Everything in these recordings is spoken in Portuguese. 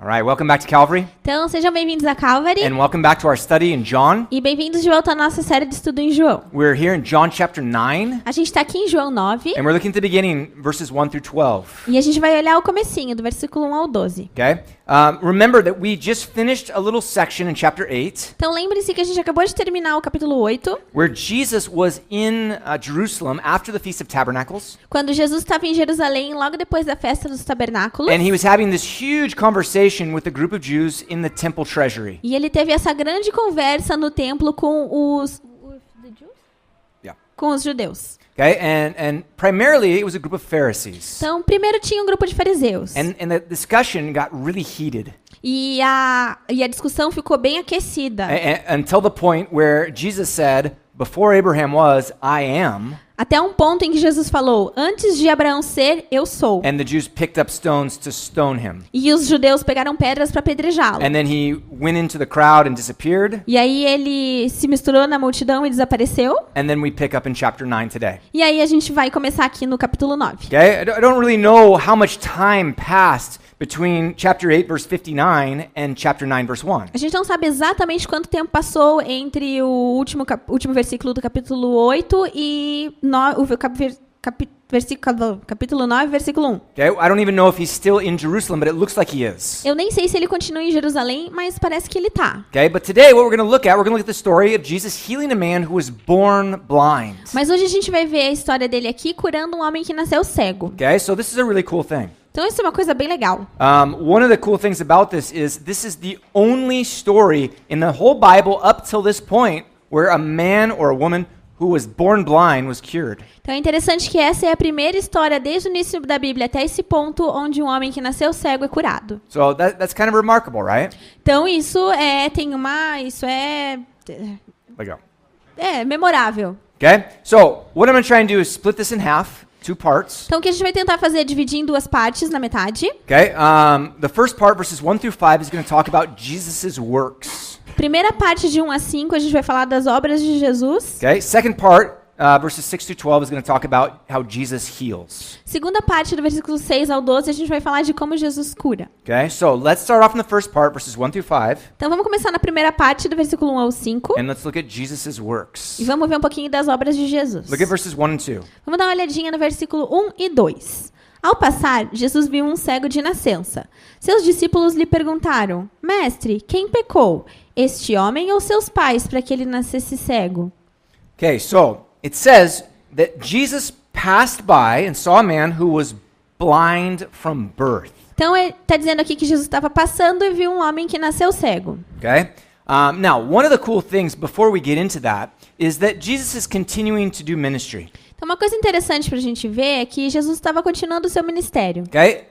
All right, welcome back to Calvary, Então, sejam bem-vindos a Calvary and welcome back to our study in John. e bem-vindos de volta à nossa série de estudo em João. We're here in John chapter 9, A gente está aqui em João 9 and we're looking at the beginning, verses 1 through 12. e a gente vai olhar o comecinho, do versículo 1 ao 12. Okay? Remember that we just finished a little section in chapter 8 Então, lembre-se que a gente acabou de terminar o capítulo 8, where Jesus was in Jerusalem after the Feast of Tabernacles, quando Jesus estava em Jerusalém, logo depois da festa dos tabernáculos. and he was having this huge conversation with a group of Jews in the temple treasury. E ele teve essa grande conversa no templo com os Yeah. com os judeus. Okay? And primarily it was a group of Pharisees. Então, primeiro tinha um grupo de fariseus. And the discussion got really heated. E a discussão ficou bem aquecida. Until the point where Jesus said, "Before Abraham was, I am." Até um ponto em que Jesus falou, antes de Abraão ser, eu sou. And the Jews picked up stones to stone him. E os judeus pegaram pedras para apedrejá-lo. And then he went into the crowd and disappeared. E aí ele se misturou na multidão e desapareceu. And then we pick up in chapter 9 today. E aí a gente vai começar aqui no capítulo 9. Okay? I don't really know how much time passed between chapter 8 verse 59 and chapter 9 verse 1. A gente não sabe exatamente quanto tempo passou entre o último versículo do capítulo 8 e capítulo 9, versículo 1. Okay? I don't even know if he's still in Jerusalem, but it looks like he is. Eu nem sei se ele continua em Jerusalém, mas parece que ele tá. Okay? But today what we're going to look at the story of Jesus healing a man who was born blind. Mas hoje a gente vai ver a história dele aqui curando um homem que nasceu cego. Okay? So this is a really cool thing. Então isso é uma coisa bem legal. One of the cool things about this is the only story in the whole Bible up till this point where a man or a woman who was born blind was cured. Então é interessante que essa é a primeira história desde o início da Bíblia até esse ponto onde um homem que nasceu cego é curado. So that's kind of remarkable, right? Então isso é Legal. memorável. Okay? So what I'm going to try and do is split this in half. Two parts. Então o que a gente vai tentar fazer é dividir em duas partes, na metade. Okay? The first part, verses 1 through 5, is going to talk about Jesus' works. Primeira parte de 1 a 5, a gente vai falar das obras de Jesus. Okay? Second part, verses 6 through 12, is going to talk about how Jesus heals. Segunda parte do versículo 6 ao 12, a gente vai falar de como Jesus cura. Okay? So let's start off in the first part, verses 1 through 5, Então vamos começar na primeira parte do versículo 1 ao 5 and let's look at Jesus' works. e vamos ver um pouquinho das obras de Jesus. Look at verses 1 and 2. Vamos dar uma olhadinha no versículo 1 e 2. Ao passar, Jesus viu um cego de nascença. Seus discípulos lhe perguntaram, Mestre, quem pecou, este homem ou seus pais, para que ele nascesse cego? Okay, so it says that Jesus passed by and saw a man who was blind from birth. Então, está dizendo aqui que Jesus estava passando e viu um homem que nasceu cego. Okay? Now, one of the cool things before we get into that is that Jesus is continuing to do ministry. Então, uma coisa interessante para a gente ver é que Jesus estava continuando o seu ministério. Okay?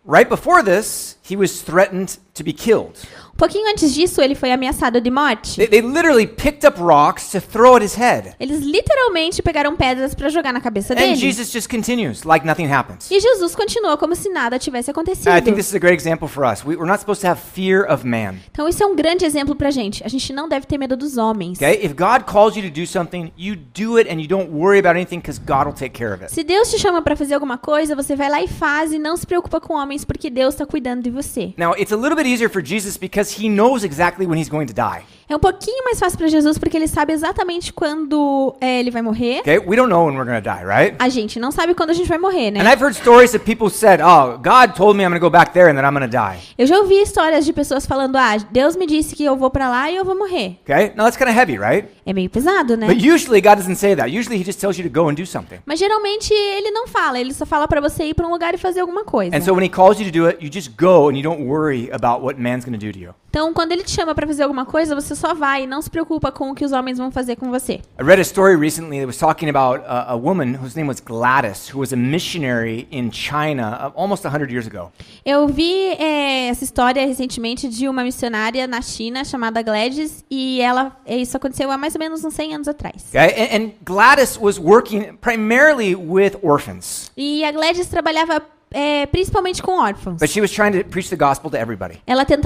Right before this, he was threatened to be killed. Um pouquinho antes disso, ele foi ameaçado de morte. They literally picked up rocks to throw at his head. Eles literalmente pegaram pedras para jogar na cabeça And dele. Jesus just continues like nothing happens. E Jesus continuou como se nada tivesse acontecido. I think this is a great example for us. We're not supposed to have fear of man. Então isso é um grande exemplo pra gente. A gente não deve ter medo dos homens. Okay? If God calls you to do something, you do it and you don't worry about anything because God will take care of it. Se Deus te chama pra fazer alguma coisa, você vai lá e faz e não se preocupa com homens porque Deus está cuidando de você. Now, it's a little bit easier for Jesus because he knows exactly when he's going to die. É um pouquinho mais fácil pra Jesus porque ele sabe exatamente quando ele vai morrer. Okay? We don't know when we're going to die, right? A gente não sabe quando a gente vai morrer, né? And I've heard stories that people said, "Oh, God told me I'm going to go back there and then I'm going to die." Eu já ouvi histórias de pessoas falando, Deus me disse que eu vou pra lá e eu vou morrer. Okay? Now that's kind of heavy, right? É meio pesado, né? But usually God doesn't say that. Usually he just tells you to go and do something. Mas geralmente ele não fala, ele só fala pra você ir pra um lugar e fazer alguma coisa. And so when he calls you to do it, you just go and you don't worry about what man's going to do to you. Então, quando ele te chama pra fazer alguma coisa, você só vai e não se preocupa com o que os homens vão fazer com você. I read a story recently that was talking about a woman whose name was Gladys, who was a missionary in China almost 100 years ago. Eu vi essa história recentemente de uma missionária na China chamada Gladys e isso aconteceu há mais ou menos uns 100 anos atrás. Okay? And Gladys was working primarily with orphans. E a Gladys trabalhava principalmente com órfãos. But she was trying to preach the gospel to everybody.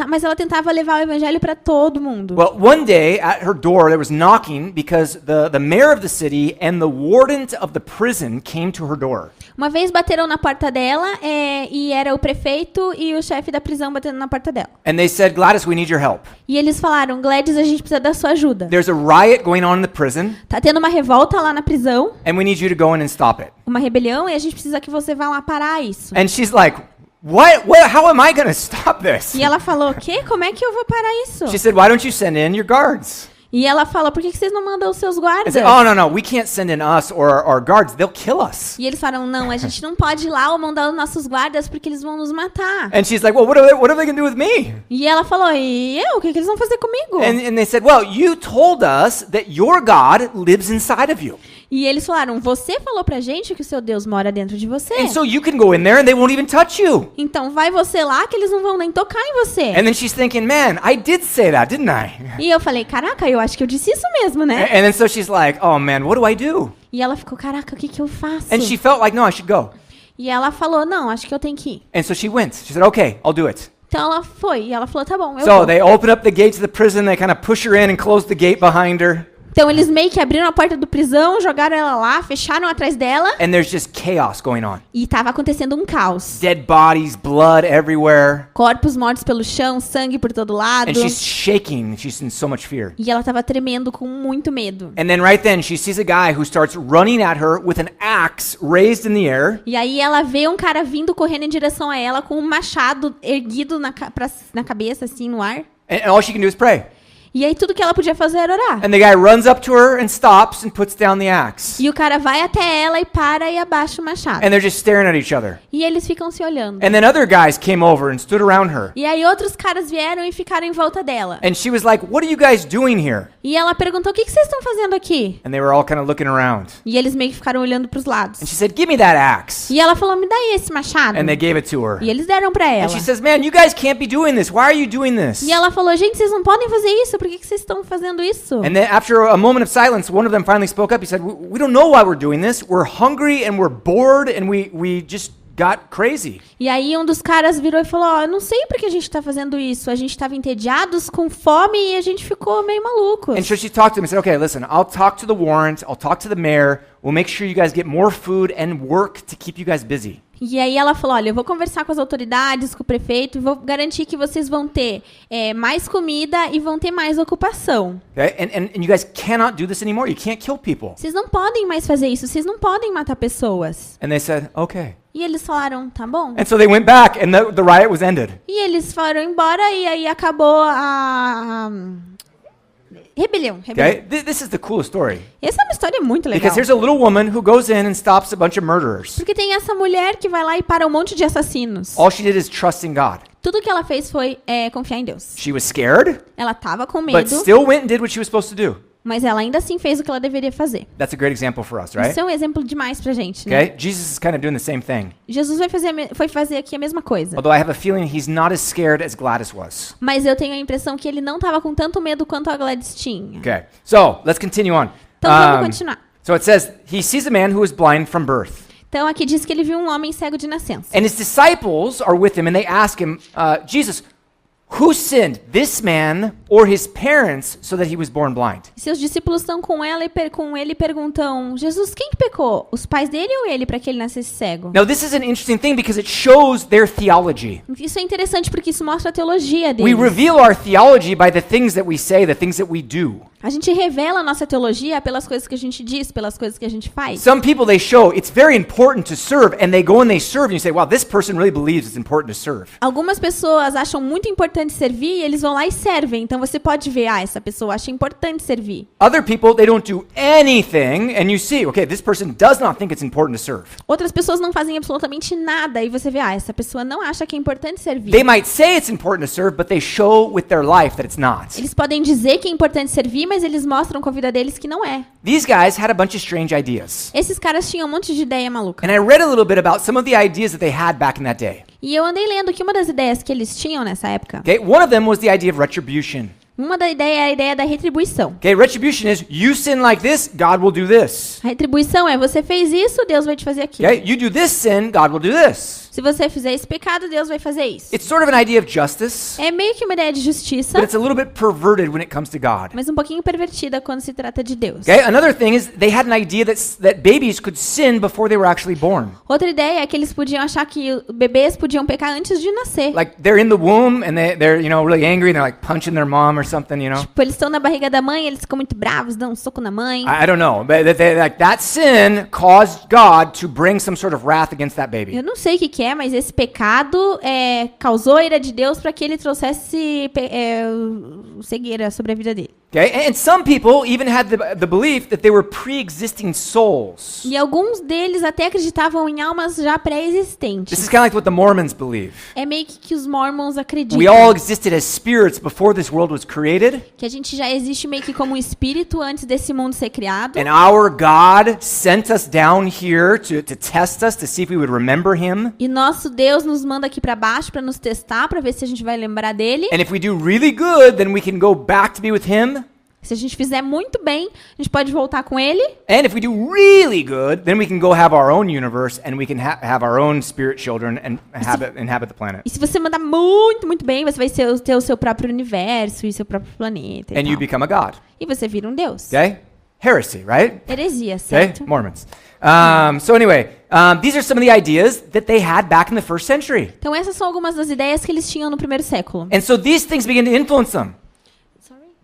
Mas ela tentava levar o evangelho para todo mundo. Well, one day at her door there was knocking because the mayor of the city and the warden of the prison came to her door. Uma vez bateram na porta dela e era o prefeito e o chefe da prisão batendo na porta dela. And they said, Gladys, we need your help. E eles falaram, Gladys, a gente precisa da sua ajuda. There's a riot going on in the prison, Tá tendo uma revolta lá na prisão, and we need you to go in and stop it. uma rebelião, e a gente precisa que você vá lá parar isso. And she's like, what? How am I going to stop this? E ela falou, o quê? Como é que eu vou parar isso? She said, why don't you send in your guards? E ela falou, por que vocês não mandam os seus I guardas? said, oh, no, we can't send in us or our guards. They'll kill us. E eles falaram, não, a gente não pode ir lá ou mandar os nossos guardas porque eles vão nos matar. And she's like, well, what are they going to do with me? E ela falou, e eu? O que eles vão fazer comigo? And they said, well, you told us that your God lives inside of you. E eles falaram, você falou pra gente que o seu Deus mora dentro de você. And so you can go in there and they won't even touch you. Então vai você lá que eles não vão nem tocar em você. And then she's thinking, man, I did say that, didn't I? E eu falei, caraca, eu acho que eu disse isso mesmo, né? And then so she's like, oh man, what do I do? E ela ficou, caraca, o que eu faço? And she felt like, no, I should go. E ela falou, não, acho que eu tenho que ir. And so she went. She said, okay, I'll do it. Então ela foi, e ela falou, tá bom, eu So vou. they open up the gates of the prison, they kind of push her in and close the gate behind her. Então eles meio que abriram a porta do prisão, jogaram ela lá, fecharam atrás dela. And there's just chaos going on. E tava acontecendo um caos. Dead bodies, blood everywhere. Corpos mortos pelo chão, sangue por todo lado. And she's shaking. She's in so much fear. E ela tava tremendo com muito medo. And then right then she sees a guy who starts running at her with an axe raised in the air. E aí ela vê um cara vindo correndo em direção a ela com um machado erguido na cabeça, assim, no ar. And all she can do is pray. E aí tudo que ela podia fazer era orar. And the guy runs up to her and stops and puts down the axe. E o cara vai até ela e para e abaixa o machado. And they're just staring at each other. E eles ficam se olhando. And then other guys came over and stood around her. E aí outros caras vieram e ficaram em volta dela. And she was like, what are you guys doing here? E ela perguntou, o que vocês estão fazendo aqui? And they were all kind of looking around. E eles meio que ficaram olhando pros lados. And she said, give me that axe. E ela falou, me dá aí esse machado. And they gave it to her. E eles deram pra ela. And she says, man, you guys can't be doing this. Why are you doing this? E ela falou, gente, vocês não podem fazer isso. Por que vocês estão fazendo isso? And then after a moment of silence, one of them finally spoke up. He said, we don't know why we're doing this. We're hungry and we're bored and we just got crazy. E aí um dos caras virou e falou, eu não sei por que a gente tá fazendo isso. A gente tava entediados, com fome e a gente ficou meio malucos. And so she talked to him and said, okay, listen, I'll talk to the warrant. I'll talk to the mayor. We'll make sure you guys get more food and work to keep you guys busy. E aí ela falou, olha, eu vou conversar com as autoridades, com o prefeito, e vou garantir que vocês vão ter mais comida e vão ter mais ocupação. Okay? And you guys cannot do this anymore. You can't kill people. Vocês não podem mais fazer isso, vocês não podem matar pessoas. And they said, okay. E eles falaram, tá bom. And so they went back and the riot was ended. E eles foram embora e aí acabou a rebelião. Okay? This is the coolest story. Essa é uma história muito legal. Because here's a little woman who goes in and stops a bunch of murderers. Porque tem essa mulher que vai lá e para um monte de assassinos. All she did is trust in God. Tudo que ela fez foi confiar em Deus. She was scared, Ela tava com but medo, still went and did what she was supposed to do. mas ela ainda assim fez o que ela deveria fazer. That's a great example for us, right? Isso é um exemplo demais pra gente, né? Okay? Jesus is kind of doing the same thing. Jesus foi fazer aqui a mesma coisa. Although I have a feeling he's not as scared as Gladys was. Mas eu tenho a impressão que ele não tava com tanto medo quanto a Gladys tinha. Okay. So, let's continue on. Então vamos continuar. So it says, he sees a man who is blind from birth. Então aqui diz que ele viu um homem cego de nascença. And his disciples are with him and they ask him, Jesus, who sinned, this man or his parents, so that he was born blind? E seus discípulos estão com ela e com ele perguntam, Jesus, quem que pecou? Os pais dele ou ele para que ele nascesse cego? Now this is an interesting thing because it shows their theology. Isso é interessante porque isso mostra a teologia We deles. reveal our theology by the things that we say, the things that we do. A gente revela a nossa teologia pelas coisas que a gente diz, pelas coisas que a gente faz. Some people, they show it's very important to serve, and they go and they serve, and you say, wow, this person really believes it's important to serve. Algumas pessoas acham muito importante servir e eles vão lá e servem. Então você pode ver, essa pessoa acha importante servir. Other people, they don't do anything, and you see, okay, this person does not think it's important to serve. Outras pessoas não fazem absolutamente nada e você vê, essa pessoa não acha que é importante servir. They might say it's important to serve, but they show with their life that it's not. Eles podem dizer que é importante servir, mas eles mostram com a vida deles que não é. These guys had a bunch of strange ideas. Esses caras tinham um monte de ideia maluca. And I read a little bit about some of the ideas that they had back in that day. E eu andei lendo que uma das ideias que eles tinham nessa época, Okay, one of them was the idea of retribution. uma da ideia é a ideia da retribuição. Okay, retribution is you sin like this, God will do this. A retribuição é você fez isso, Deus vai te fazer aquilo. Okay, you do this sin, God will do this. Se você fizer esse pecado, Deus vai fazer isso. It's sort of an idea of justice, É meio que uma ideia de justiça, but it's a little bit perverted when it comes to God. mas um pouquinho pervertida quando se trata de Deus. Okay? Another thing is they had an idea that babies could sin before they were actually born. Outra ideia é que eles podiam achar que bebês podiam pecar antes de nascer. Like they're in the womb and they're really angry and they're like punching their mom or something, Tipo, eles estão na barriga da mãe, eles ficam muito bravos, dão um soco na mãe. I don't know, but that sin caused God to bring some sort of wrath against that baby. Eu não sei o que é, mas esse pecado causou a ira de Deus para que ele trouxesse cegueira sobre a vida dele. Okay? And some people even had the belief that they were pre-existing souls. E alguns deles até acreditavam em almas já This pré-existentes. is kind of like what the Mormons believe. É meio que os mormons We acreditam. all existed as spirits before this world was created, Que a gente já existe meio que como um espírito antes desse mundo ser criado. and our God sent us down here to test us, to see if we would remember Him. E nosso Deus nos manda aqui pra baixo pra nos testar, pra ver se a gente vai lembrar dele. And if we do really good, then we can go back to be with Him. Se a gente fizer muito bem, a gente pode voltar com ele. And if we do really good, then we can go have our own universe and we can have our own spirit children and inhabit the planet. E se você mandar muito, muito bem, você vai ter o seu próprio universo e seu próprio planeta. And you become a god. E você vira um deus. Okay? Heresy, right? Heresia, Okay? certo? Mormons. So anyway, these are some of the ideas that they had back in the first century. Então essas são algumas das ideias que eles tinham no primeiro século. And so these things begin to influence them.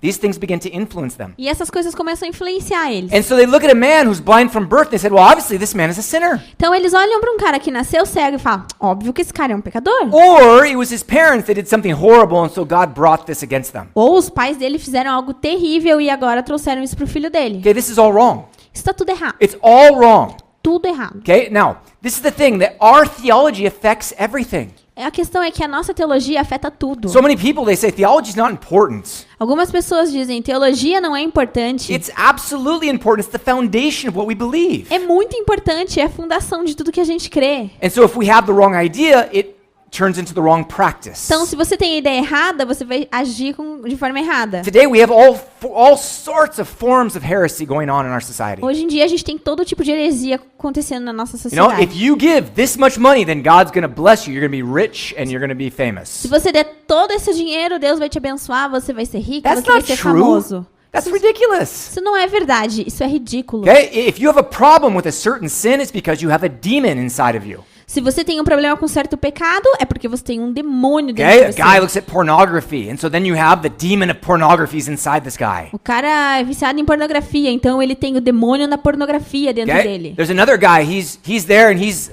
These things begin to influence them. E essas coisas começam a influenciar eles. And so they look at a man who's blind from birth and they said, well, obviously this man is a sinner. Então eles olham para um cara que nasceu cego e falam, óbvio que esse cara é um pecador. Or it was his parents that did something horrible and so God brought this against them. Ou os pais dele fizeram algo terrível e agora trouxeram isso pro filho dele. Okay, this is all wrong. Isso tá tudo errado. It's all wrong. Tudo errado. Okay, now, this is the thing, that our theology affects everything. A questão é que a nossa teologia afeta tudo. So many people, they say theology is not important. Algumas pessoas dizem, teologia não é importante. It's absolutely important. It's the foundation of what we believe. É muito importante, é a fundação de tudo que a gente crê. And so if we have the wrong idea, it turns into the wrong practice. Então, se você tem a ideia errada, você vai agir de forma errada. Today we have all sorts of forms of heresy going on in our society. Hoje em dia, a gente tem todo tipo de heresia acontecendo na nossa You know, sociedade. if you give this much money, then God's going to bless you. You're going to be rich and you're going to be famous. Se você der todo esse dinheiro, Deus vai te abençoar, você vai ser rico, That's você vai not ser true. famoso. That's ridiculous. Isso não é verdade, isso é ridículo. Okay? If you have a problem with a certain sin, it's because you have a demon inside of you. Se você tem um problema com certo pecado, é porque você tem um demônio dentro Okay? A de você. guy looks at pornography, and so then you have the demon of pornography is inside this guy. O cara é viciado em pornografia, então ele tem o demônio da pornografia dentro Okay? dele. There's another guy. He's there, and he's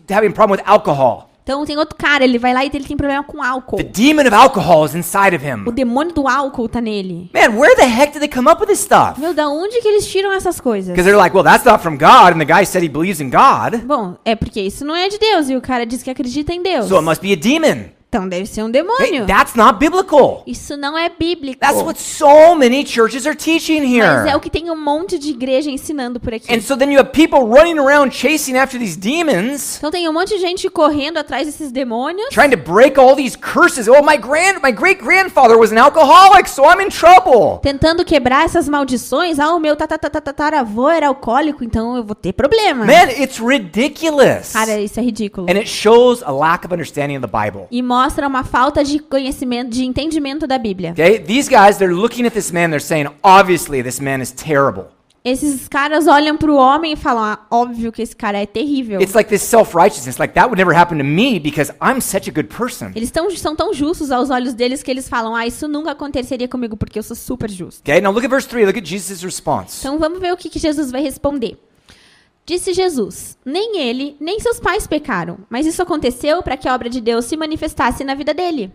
having a problem with alcohol. Então tem outro cara, ele vai lá e ele tem problema com álcool. The demon of alcohol is inside of O him. demônio do álcool tá nele. Man, where the heck did they come up with this stuff? Meu, da onde que eles tiram essas coisas? Because they're like, well, that's not from God, and the guy said he believes in God, Bom, é porque isso não é de Deus e o cara diz que acredita em Deus. so it must be a demon. Então deve ser um Hey, demônio. that's not biblical. Isso não é bíblico. That's what so many churches are teaching Mas é here. o que tem um monte de igreja ensinando por aqui. And so then you have people running around chasing after these demons, Então tem um monte de gente correndo atrás desses demônios, trying to break all these curses. Oh, my great grandfather was an alcoholic, so I'm in trouble. tentando quebrar essas maldições. Ah, o meu tataravô era alcoólico, então eu vou ter problema. Man, it's ridiculous. Cara, isso é ridículo. And it shows a lack of understanding of the Bible. E mostra uma falta de conhecimento, de entendimento da Bíblia. Okay? These guys, they're looking at this man, they're saying, obviously this man is terrible. Esses caras olham pro homem e falam, ah, óbvio que esse cara é terrível. It's like this self-righteousness, like that would never happen to me because I'm such a good person. Eles são tão justos aos olhos deles que eles falam, ah, isso nunca aconteceria comigo porque eu sou super justo. Okay, now look at verse 3, look at Jesus' response. Então vamos ver o que Jesus vai responder. Disse Jesus, nem ele, nem seus pais pecaram, mas isso aconteceu para que a obra de Deus se manifestasse na vida dele.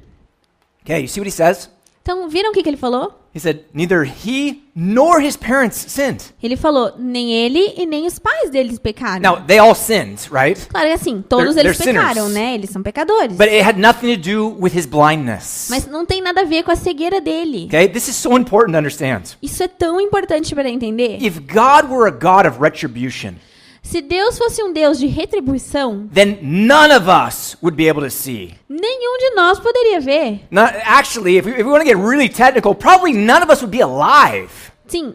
Okay, you see what he says? Então, viram o que ele falou? He said, neither he nor his parents sinned. Ele falou, nem ele e nem os pais deles pecaram. Now, they all sinned, right? Claro que assim, todos They're eles pecaram, sinners. né? Eles são pecadores. But it had nothing to do with his blindness. Mas não tem nada a ver com a cegueira dele. Okay, this is so important to understand. Isso é tão importante para entender. If God were a God of retribution, Se Deus fosse um Deus de retribuição, then none of us would be able to see. nenhum de nós poderia ver. Actually, if we want to get really technical, probably none of us would be alive. Sim,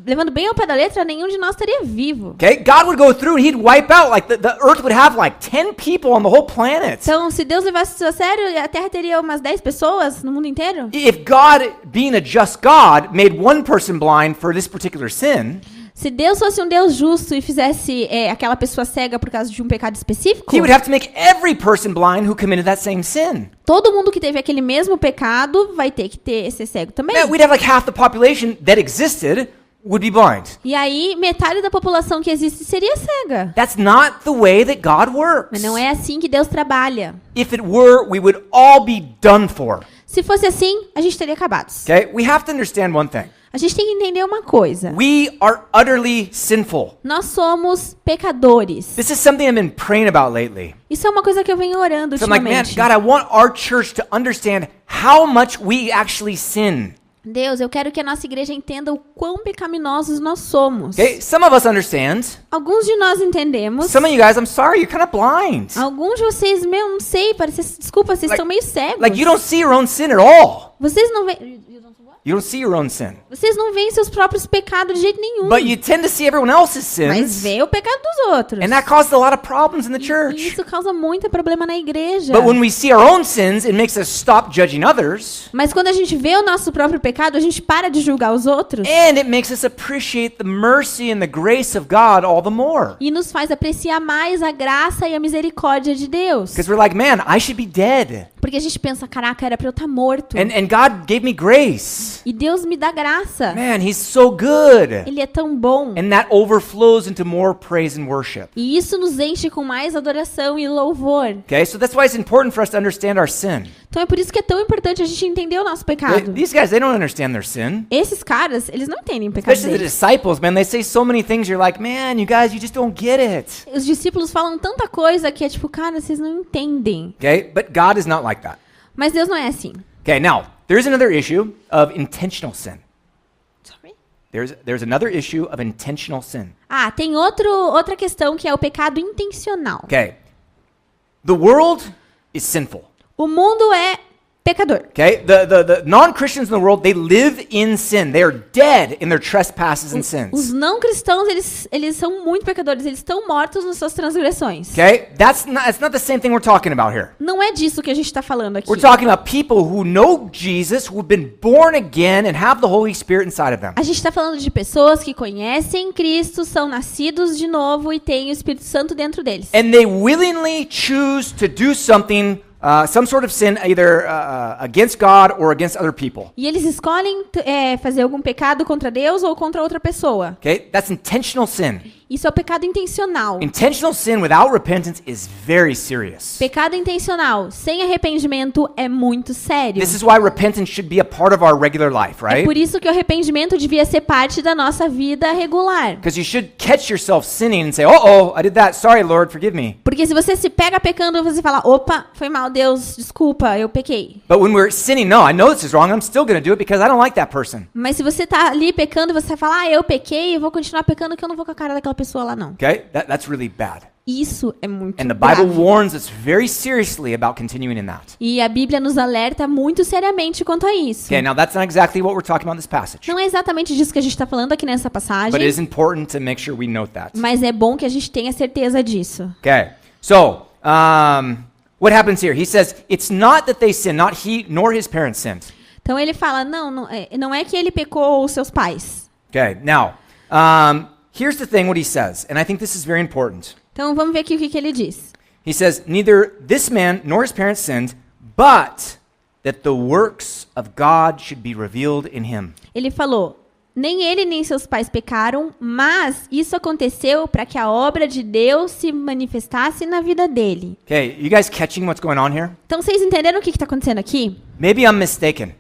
levando bem ao pé da letra, nenhum de nós estaria vivo. Okay? God would go through and he'd wipe out, like the earth would have like 10 people on the whole planet. Então, se Deus levasse isso a sério, a Terra teria umas 10 pessoas no mundo inteiro. If God, being a just God, made one person blind for this particular sin, Se Deus fosse um Deus justo e fizesse aquela pessoa cega por causa de um pecado específico, he would have to make every person blind who committed that same sin. todo mundo que teve aquele mesmo pecado vai ter que ser cego também. Now, we'd have like half the population that existed would be blind. E aí, metade da população que existe seria cega. That's not the way that God works. Mas não é assim que Deus trabalha. If it were, we would all be done for. Se fosse assim, a gente teria acabados. Okay? We have to understand one thing. A gente tem que entender uma coisa. We are utterly sinful. Nós somos pecadores. This is something I've been praying about lately. Isso é uma coisa que eu venho orando So I'm like, man, ultimamente. God, I want our church to understand how much we actually sin. Deus, eu quero que a nossa igreja entenda o quão pecaminosos nós somos. Okay? Some of us understand. Alguns de nós entendemos. Some of you guys, I'm sorry, you're kind of blind. Alguns de vocês, não sei, desculpa, vocês estão meio cegos. Like you don't see your own sin at all. Vocês não veem... You don't see your own sin. Vocês não veem seus próprios pecados de jeito nenhum. But you tend to see everyone else's Mas sins. vê o pecado dos outros. And that causes a lot of problems in the E church. isso causa muito problema na igreja. But when we see our own sins, it makes us stop judging others. Mas quando a gente vê o nosso próprio pecado, a gente para de julgar os outros. And it makes us appreciate the mercy and the grace of God all the more. E nos faz apreciar mais a graça e a misericórdia de Deus. Because we're like, man, I should be dead. Porque a gente pensa, caraca, era pra eu estar morto. And God gave me grace. E Deus me dá graça. Man, He's so good. Ele é tão bom. And that overflows into more praise and worship. E isso nos enche com mais adoração e louvor. Okay, so that's why it's important for us to understand our sin. Então é por isso que é tão importante a gente entender o nosso pecado. These guys, they don't understand their sin. Esses caras, eles não entendem o pecado Especially the deles. disciples, man, they say so many things. You're like, man, you guys, you just don't get it. Os discípulos falam tanta coisa que é tipo, cara, vocês não entendem. Okay, but God is not like that. Mas Deus não é assim. Okay, now, there's another issue of intentional sin. There's another issue of intentional sin. Ah, tem outra questão que é o pecado intencional. Okay. The world is sinful. O mundo é pecador. Okay? The non-Christians in the world, they live in sin. They are dead in their trespasses and Os sins. não cristãos, eles são muito pecadores. Eles estão mortos nas suas transgressões. Okay? That's not the same thing we're talking about here. Não é disso que a gente está falando aqui. We're talking about people who know Jesus, who've been born again and have the Holy Spirit inside of them. A gente está falando de pessoas que conhecem Cristo, são nascidos de novo e têm o Espírito Santo dentro deles. And they willingly choose to do something, some sort of sin, either against God or against other people. E eles escolhem fazer algum pecado contra Deus ou contra outra pessoa. Okay? That's intentional sin. Isso é o pecado intencional. Intentional sin without repentance is very serious. Pecado intencional sem arrependimento é muito sério. This is why repentance should be a part of our regular life, É right? por isso que o arrependimento devia ser parte da nossa vida regular. Because you should catch yourself sinning and say, "Uh-oh, I did that. Sorry, Lord, forgive me." Porque se você se pega pecando, você fala, opa, foi mal, Deus, desculpa, eu pequei. But when we're sinning, no, I know this is wrong. I'm still going to do it because I don't like that person. Mas se você tá ali pecando, você fala, eu pequei, eu vou continuar pecando que eu não vou com a cara daquela pessoa lá não. Okay? That's really bad. Isso é muito And the Bible grave. warns us very seriously about continuing in that. E a Bíblia nos alerta muito seriamente quanto a isso. Okay, now that's not exactly what we're talking about in this passage. Não é exatamente disso que a gente está falando aqui nessa passagem, But it is important to make sure we note that. mas é bom que a gente tenha certeza disso. Okay. So, what happens here? He says, it's not that they sinned, not he nor his parents sinned. Então ele fala, não é que ele pecou ou seus pais. Okay, now, here's the thing what he says, and I think this is very important. Então vamos ver aqui o que ele diz. He says, neither this man nor his parents sinned, but that the works of God should be revealed in him. Ele falou, nem ele nem seus pais pecaram, mas isso aconteceu para que a obra de Deus se manifestasse na vida dele. Okay, you guys catching what's going on here? Então vocês entenderam o que está acontecendo aqui? Maybe I'm mistaken.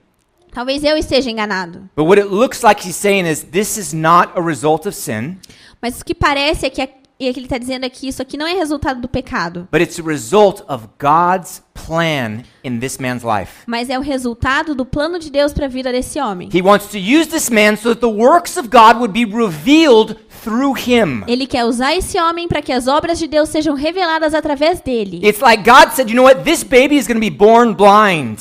Talvez eu esteja enganado. But what it looks like he's saying is this is not a result of sin, Mas o que parece é que ele está dizendo aqui, isso aqui não é resultado do pecado, but it's a result of God's plan in this man's life. mas é o resultado do plano de Deus para a vida desse homem. He wants to use this man so that the works of God would be revealed through him. Ele quer usar esse homem para que as obras de Deus sejam reveladas através dele. It's like God said, you know what? This baby is going to be born blind.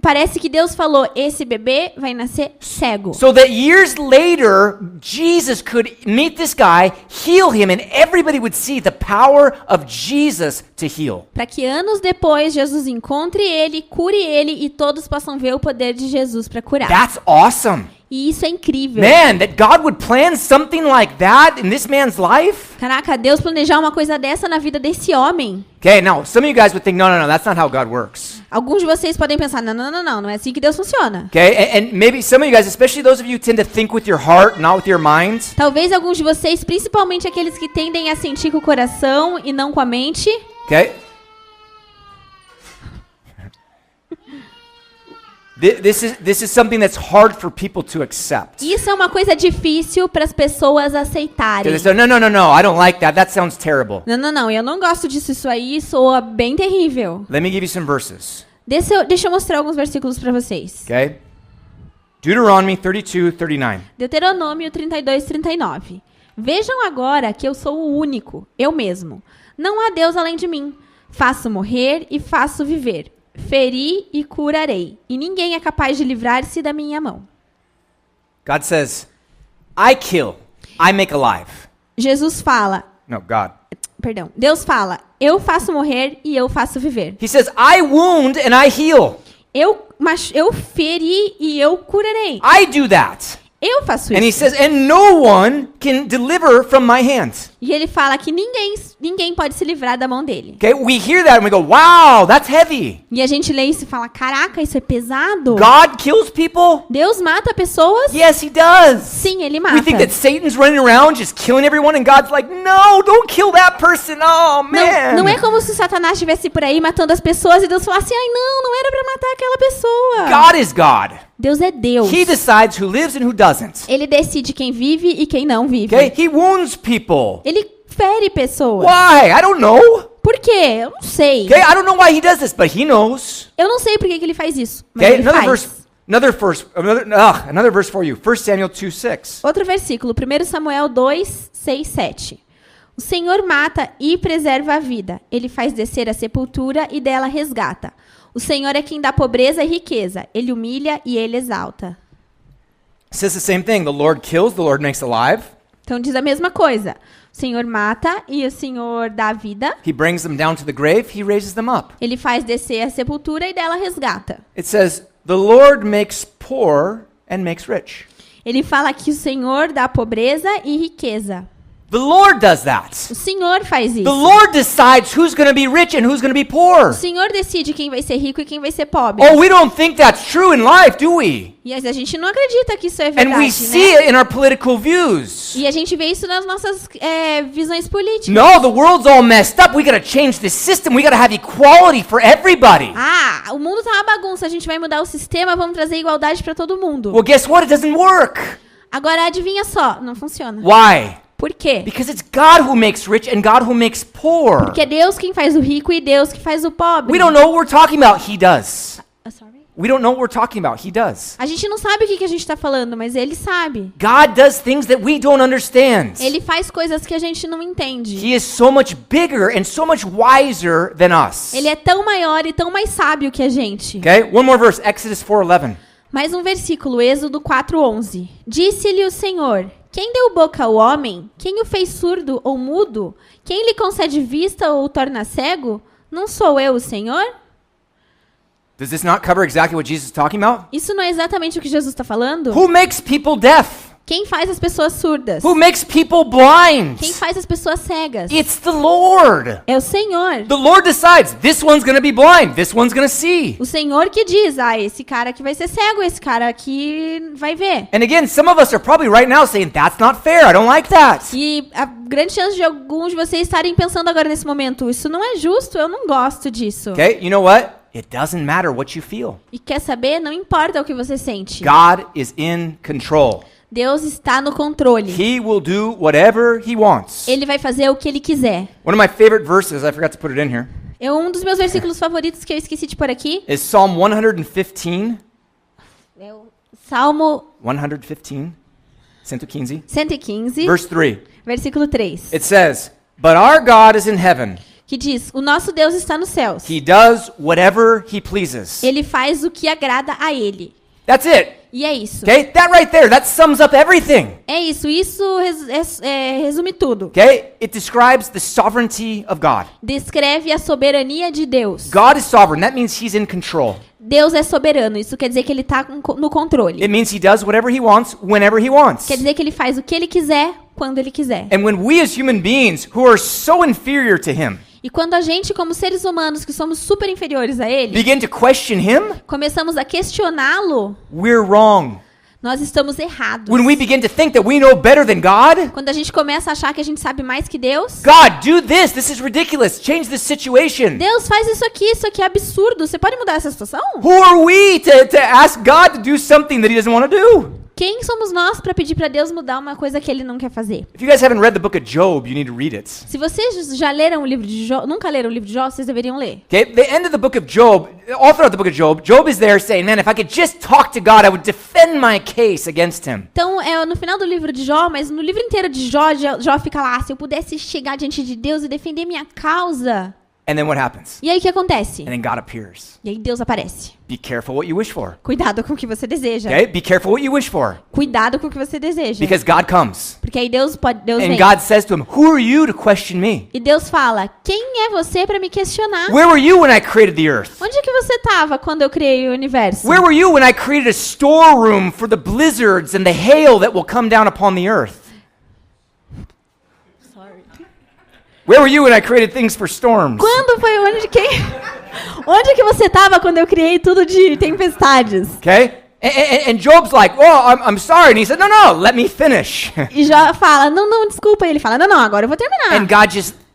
Parece que Deus falou, esse bebê vai nascer cego. So that years later, Jesus could meet this guy, heal him, and everybody would see the power of Jesus to heal. Para que anos depois Jesus encontre ele, cure ele e todos possam ver o poder de Jesus para curar. That's awesome. E isso é incrível. Man, that God would plan something like that in this man's life? Caraca, Deus planejar uma coisa dessa na vida desse homem. Okay, now some of you guys would think, no, that's not how God works. Alguns de vocês podem pensar, não é assim que Deus funciona. Okay, and maybe some of you guys, especially those of you who tend to think with your heart, not with your mind. Talvez alguns de vocês, principalmente aqueles que tendem a sentir com o coração e não com a mente. Okay? This is something that's hard for people to accept. Isso é uma coisa difícil para as pessoas aceitarem. They say, no, I don't like that. That sounds terrible. Não, eu não gosto disso, isso aí soa bem terrível. Let me give you some verses. Deixa eu mostrar alguns versículos para vocês. Okay? Deuteronomy 32:39. Deuteronômio 32:39. Vejam agora que eu sou o único, eu mesmo. Não há Deus além de mim. Faço morrer e faço viver. Feri e curarei, e ninguém é capaz de livrar-se da minha mão. God says, I kill, I make alive. Jesus fala, Deus fala, eu faço morrer e eu faço viver. He says, I wound and I heal. Eu feri e eu curarei. I do that. Eu faço And he isso. says, and no one can deliver from my hand. E ele fala que ninguém pode se livrar da mão dele. Okay, we hear that and we go, wow, that's heavy. E a gente lê isso e fala, caraca, isso é pesado. God kills people? Deus mata pessoas? Yes, he does. Sim, ele We think mata. that Satan's running around just killing everyone and God's like, no, don't kill that person. Oh, man. Não é como se Satanás estivesse por aí matando as pessoas e Deus falasse, ai não era pra matar aquela pessoa. God is God. Deus é Deus. He decides who lives and who doesn't. Ele decide quem vive e quem não vive. Okay, he wounds people. Ele fere pessoas. Why? I don't know. Por quê? Eu não sei. Okay, I don't know why he does this, but he knows. Eu não sei por que ele faz isso, mas Okay, ele faz. another verse for you. 1 Samuel 2:6. Outro versículo, 1 Samuel 2, 6, 7. O Senhor mata e preserva a vida. Ele faz descer a sepultura e dela resgata. O Senhor é quem dá pobreza e riqueza. Ele humilha e ele exalta. Says the same thing. The Lord kills, the Lord makes alive. Então diz a mesma coisa. O Senhor mata e o Senhor dá vida. He brings them down to the grave, he raises them up. Ele faz descer a sepultura e dela resgata. It says, the Lord makes poor and makes rich. Ele fala que o Senhor dá pobreza e riqueza. The Lord does that. O Senhor faz isso. The Lord decides who's going to be rich and who's going to be poor. O Senhor decide quem vai ser rico e quem vai ser pobre. Oh, we don't think that's true in life, do we? E a gente não acredita que isso é And verdade, we see né? it in our political views. E a gente vê isso nas nossas visões políticas. No, the world's all messed up. We got to change the system. We got to have equality for everybody. Ah, o mundo tá uma bagunça, a gente vai mudar o sistema, vamos trazer igualdade para todo mundo. Well, guess what? It doesn't work. Agora adivinha só, não funciona. Why? Por quê? Because it's God who makes rich and God who makes poor. Porque é Deus quem faz o rico e Deus que faz o pobre. We don't know what we're talking about. He does. Sorry? We don't know what we're talking about. He does. A gente não sabe o que a gente tá falando, mas ele sabe. God does things that we don't understand. Ele faz coisas que a gente não entende. He is so much bigger and so much wiser than us. Ele é tão maior e tão mais sábio que a gente. Okay, one more verse, Exodus 4:11. Mais um versículo, Êxodo 4:11. Disse-lhe o Senhor: quem deu boca ao homem? Quem o fez surdo ou mudo? Quem lhe concede vista ou o torna cego? Não sou eu o Senhor? Does this not cover exactly what Jesus is talking about? Isso não é exatamente o que Jesus está falando? Who makes people deaf? Quem faz as pessoas surdas? Who makes people blind? Quem faz as pessoas cegas? It's the Lord. É o Senhor. The Lord decides this one's going to be blind, this one's going to see. O Senhor que diz, esse cara aqui vai ser cego, esse cara aqui vai ver. And again, some of us are probably right now saying that's not fair. I don't like that. E a grande chance de alguns de vocês estarem pensando agora nesse momento, isso não é justo, eu não gosto disso. Okay, you know what? It doesn't matter what you feel. E quer saber? Não importa o que você sente. God is in control. Deus está no controle. He will do whatever he wants. Ele vai fazer o que ele quiser. One of my favorite verses, I forgot to put it in here, Um dos meus versículos favoritos que eu esqueci de pôr aqui is Psalm 115. é o Salmo 115. 115. 115, Verse 3. versículo 3, It says, "But our God is in heaven. que diz: o nosso Deus está nos céus. He does whatever he pleases." Ele faz o que agrada a ele. That's it. E é isso. Okay? That right there, that sums up everything. É isso. Isso resume tudo. Okay? It describes the sovereignty of God. Descreve a soberania de Deus. God is sovereign. That means he's in control. Deus é soberano. Isso quer dizer que ele está no controle. It means he does whatever he wants, whenever he wants. Quer dizer que ele faz o que ele quiser, quando ele quiser. And when we as human beings who are so inferior to him E quando a gente, como seres humanos, que somos super inferiores a ele, begin to question him, começamos a questioná-lo, we're wrong. nós estamos errados. When we begin to think that we know better than God, Quando a gente começa a achar que a gente sabe mais que Deus, God, do this is ridiculous, change this situation. Deus faz isso aqui é absurdo. Você pode mudar essa situação? Who are we to ask God to do something that he doesn't want to do? Quem somos nós para pedir para Deus mudar uma coisa que ele não quer fazer? If you guys haven't read the book of Job, you need to read it. Se vocês já leram o livro de Jó, nunca leram o livro de Jó, vocês deveriam ler. Okay, the end of the book of Job, all throughout the book of Job, Job is there saying, man, if I could just talk to God, I would defend my case against him. Então, é no final do livro de Jó, mas no livro inteiro de Jó, Jó fica lá, se eu pudesse chegar diante de Deus e defender minha causa. And then what happens? E aí o que acontece? And then God appears. E aí Deus aparece. Be careful what you wish for. Cuidado com o que você deseja. Okay? Be careful what you wish for. Cuidado com o que você deseja. Because God comes. Porque aí Deus And vem. God says to him, who are you to question me? E Deus fala, quem é você para me questionar? Where were you when I created the earth? Onde é que você estava quando eu criei o universo? Where were you when I created a storeroom for the blizzards and the hail that will come down upon the earth? Where were you when I created things for storms? Quando foi Onde que você estava quando eu criei tudo de tempestades? Okay? And Job's like, oh, I'm sorry. And he said, no, let me finish. E Jó fala, não, desculpa. E ele fala, não, agora eu vou terminar. And God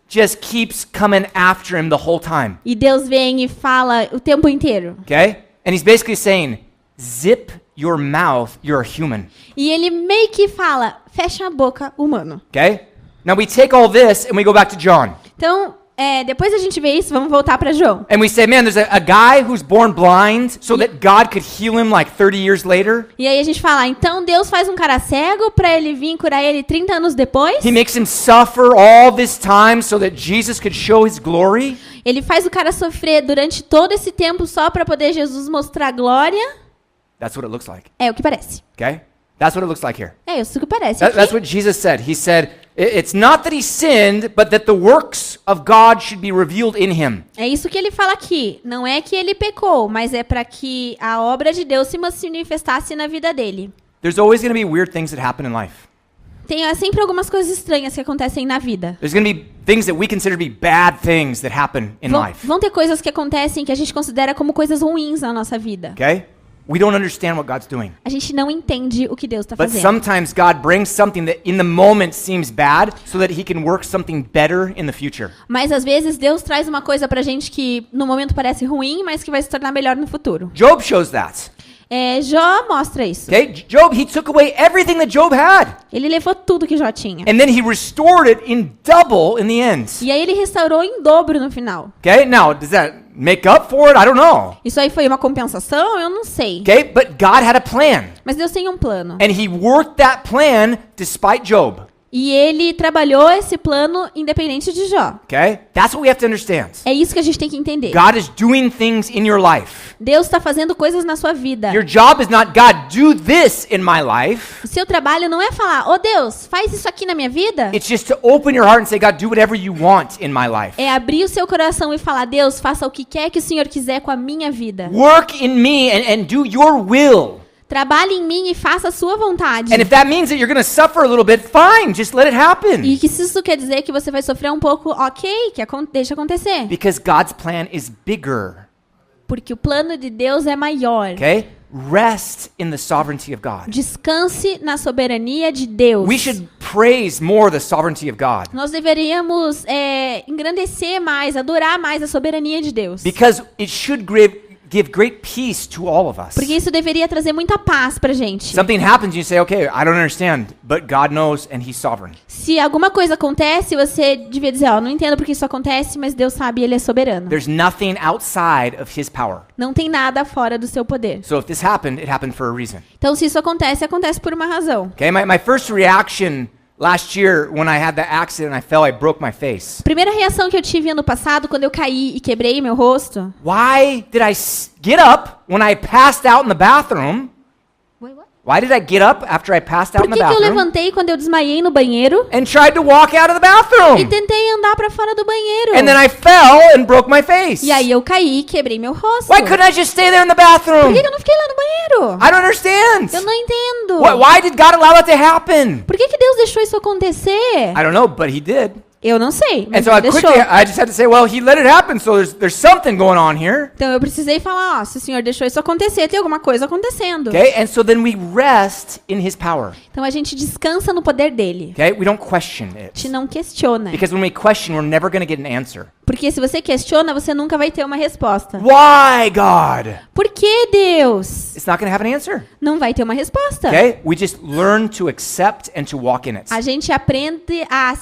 just keeps coming after him the whole time. E Deus vem e fala o tempo inteiro. Okay? And he's basically saying, zip your mouth, you're a human. E ele meio que fala, fecha a boca, humano. Okay? Now we take all this and we go back to John. Então, depois a gente vê isso, vamos voltar para João. And we say, man, there's a guy who's born blind so that God could heal him like 30 years later. E aí a gente fala, então Deus faz um cara cego para ele vir curar ele 30 anos depois? He makes him suffer all this time so that Jesus could show his glory. Ele faz o cara sofrer durante todo esse tempo só para poder Jesus mostrar a glória? That's what it looks like. É o que parece. Okay? That's what it looks like here. É isso que parece. That's what Jesus said. He said, it's not that he sinned, but that the works of God should be revealed in him. É isso que ele fala aqui. Não é que ele pecou, mas é para que a obra de Deus se manifestasse na vida dele. There's always going to be weird things that happen in life. Tem sempre algumas coisas estranhas que acontecem na vida. There's going to be things that we consider to be bad things that happen in life. Vão ter coisas que acontecem que a gente considera como coisas ruins na nossa vida. Okay? We don't understand what God's doing. A gente não entende o que Deus está But fazendo. sometimes God brings something that in the moment seems bad so that he can work something better in the future. Mas às vezes Deus traz uma coisa pra gente que no momento parece ruim, mas que vai se tornar melhor no futuro. Job shows that. Jó mostra isso. Okay? Job, he took away everything that Job had. Ele levou tudo que Jó tinha. And then he restored it in double in the end. E aí ele restaurou em dobro no final. Okay? Now, does that make up for it? I don't know. Isso aí foi uma compensação? Eu não sei. Okay? But God had a plan. Mas Deus tem um plano. And he worked that plan despite Job. E ele trabalhou esse plano independente de Jó. Okay? That's what we have to understand. É isso que a gente tem que entender. God is doing things in your life. Deus está fazendo coisas na sua vida. Your job is not, God, do this in my life. O seu trabalho não é falar, oh Deus, faz isso aqui na minha vida. It's just to open your heart and say, God, do whatever you want in my life. É abrir o seu coração e falar, Deus, faça o que quer que o Senhor quiser com a minha vida. Work in me and do your will. Trabalhe em mim e faça a sua vontade. And if that means that you're going to suffer a little bit, fine, just let it happen. E que se isso quer dizer que você vai sofrer um pouco, ok, deixa acontecer. Because God's plan is bigger. Porque o plano de Deus é maior. Okay? Rest in the sovereignty of God. Descanse na soberania de Deus. We should praise more the sovereignty of God. Nós deveríamos engrandecer mais, adorar mais a soberania de Deus. Because it should give give great peace to all of us. Porque isso deveria trazer muita paz pra gente. Something happens and you say, okay, I don't understand, but God knows and He's sovereign. Se alguma coisa acontece, você devia dizer, ó, não entendo porque isso acontece, mas Deus sabe e Ele é soberano. There's nothing outside of His power. Não tem nada fora do seu poder. So if this happened, it happened for a reason. Então, se isso acontece, acontece por uma razão. Okay, my first reaction last year when I had the accident and I fell, I broke my face. Primeira reação que eu tive ano passado, quando eu caí e quebrei meu rosto. Why did I get up when I passed out in the bathroom? Why did I get up after I passed out Por in the que eu bathroom levantei quando eu desmaiei no banheiro and tried to walk out of the bathroom? e tentei andar pra fora do banheiro? And then I fell and broke my face. E aí eu caí e quebrei meu rosto. Why couldn't I just stay there in the Por bathroom? que eu não fiquei lá no banheiro? I don't understand. Eu não entendo. Why did God allow that to happen? Por que Deus deixou isso acontecer? I don't know, but He did. Eu não sei, And mas so Ele deixou. I just had to say, well, He let it happen, so there's something going on here. Então eu precisei falar, ó, se o Senhor deixou isso acontecer, tem alguma coisa acontecendo. Okay, and so then we rest in His power. Então a gente descansa no poder dele. Okay, we don't question A gente it. não questiona. Because when we question, we're never going to get an answer. Porque se você questiona, você nunca vai ter uma resposta. Why, God? Por que Deus? It's not going to have an answer. Não vai ter uma resposta. Okay, we just learn to accept and to walk in it. A gente aprende a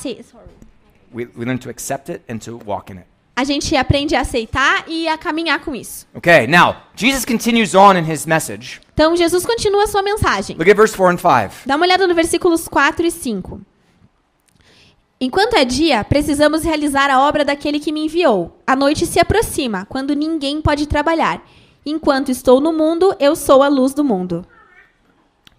We learn to accept it and to walk in it. a gente aprende a aceitar e a caminhar com isso. Okay, now, Jesus continues on in His message. Então Jesus continua a sua mensagem. Look at verse 4 and 5. Dá uma olhada no versículos 4 e 5. Enquanto é dia, precisamos realizar a obra daquele que me enviou. A noite se aproxima, quando ninguém pode trabalhar. Enquanto estou no mundo, eu sou a luz do mundo.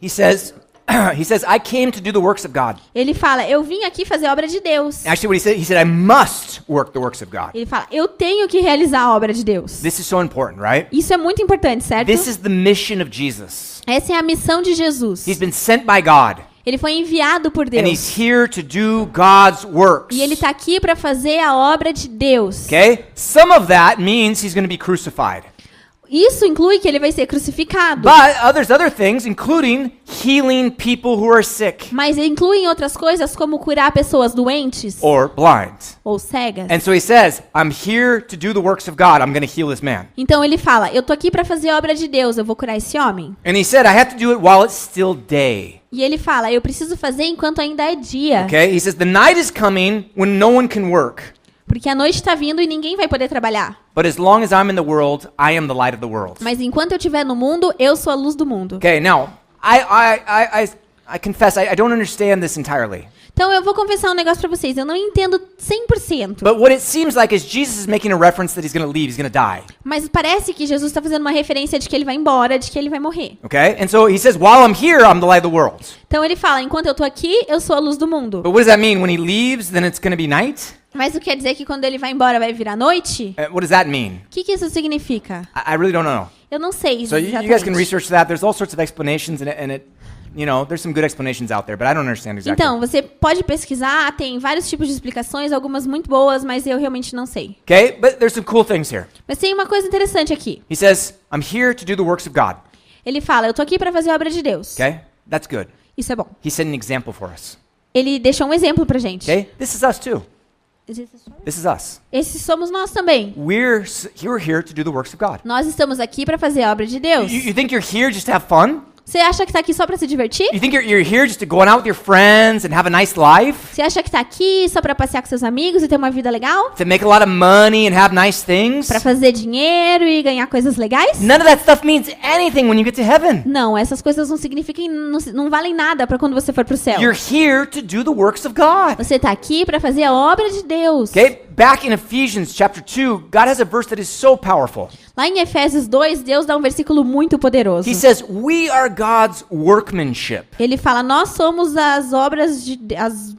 He says, I came to do the works of God. Ele fala, eu vim aqui fazer a obra de Deus. Actually, what he said, I must work the works of God. Ele fala, eu tenho que realizar a obra de Deus. This is so important, right? Isso é muito importante, certo? This is the mission of Jesus. Essa é a missão de Jesus. He's been sent by God, Ele foi enviado por and Deus. He's here to do God's works. E ele está aqui para fazer a obra de Deus. Okay? Some of that means He's going to be crucified. Isso inclui que ele vai ser crucificado. But other things, including healing people who are sick Mas inclui outras coisas como curar pessoas doentes or blind. ou cegas. And so He says, I'm here to do the works of God. I'm going to heal this man. Então ele fala, eu tô aqui para fazer a obra de Deus, eu vou curar esse homem. And He said, I have to do it while it's still day. E ele fala, eu preciso fazer enquanto ainda é dia. Okay? He says, the night is coming when no one can work. Porque a noite está vindo e ninguém vai poder trabalhar. But as long as I'm in the world, I am the light of the world. Mas enquanto eu estiver no mundo, eu sou a luz do mundo. Okay, now, I confess, I don't understand this entirely. Então eu vou confessar um negócio para vocês, eu não entendo 100%. But what it seems like is Jesus is making a reference that He's going to leave, He's going to die. Mas parece que Jesus está fazendo uma referência de que ele vai embora, de que ele vai morrer. Okay? And so He says, while I'm here, I'm the light of the world. Então ele fala, enquanto eu tô aqui, eu sou a luz do mundo. But what does that mean? When He leaves, then it's going to be night? Mas o que quer dizer que quando ele vai embora vai virar noite? What does that mean? O que isso significa? I really don't know. Eu não sei So you guys can exatamente. research that. There's all sorts of explanations, and it, you know, there's some good explanations out there, but I don't understand exactly. Então, você pode pesquisar, tem vários tipos de explicações, algumas muito boas, mas eu realmente não sei. Okay? But there's some cool things here. Mas tem uma coisa interessante aqui. He says, I'm here to do the works of God. Ele fala, eu tô aqui para fazer a obra de Deus. Okay? That's good. Isso é bom. He set an example for us. Ele deixou um exemplo pra gente. Okay? This is us too. This is us. Esses somos nós também. We're here to do the works of God. Nós estamos aqui para fazer a obra de Deus. You think you're here just to have fun? Você acha que tá aqui só para se divertir? You think you're here just to go out with your friends and have a nice life? Você acha que tá aqui só para passear com seus amigos e ter uma vida legal? To make a lot of money and have nice things? Para fazer dinheiro e ganhar coisas legais? None of that stuff means anything when you get to heaven. Não, essas coisas não significam, não valem nada para quando você for pro céu. You're here to do the works of God. Você tá aqui para fazer a obra de Deus. Okay? Back in Ephesians chapter 2, God has a verse that is so powerful. Lá em Efésios 2, Deus dá um versículo muito poderoso. He says, "We are God's workmanship." Ele fala, nós somos as obras de Deus?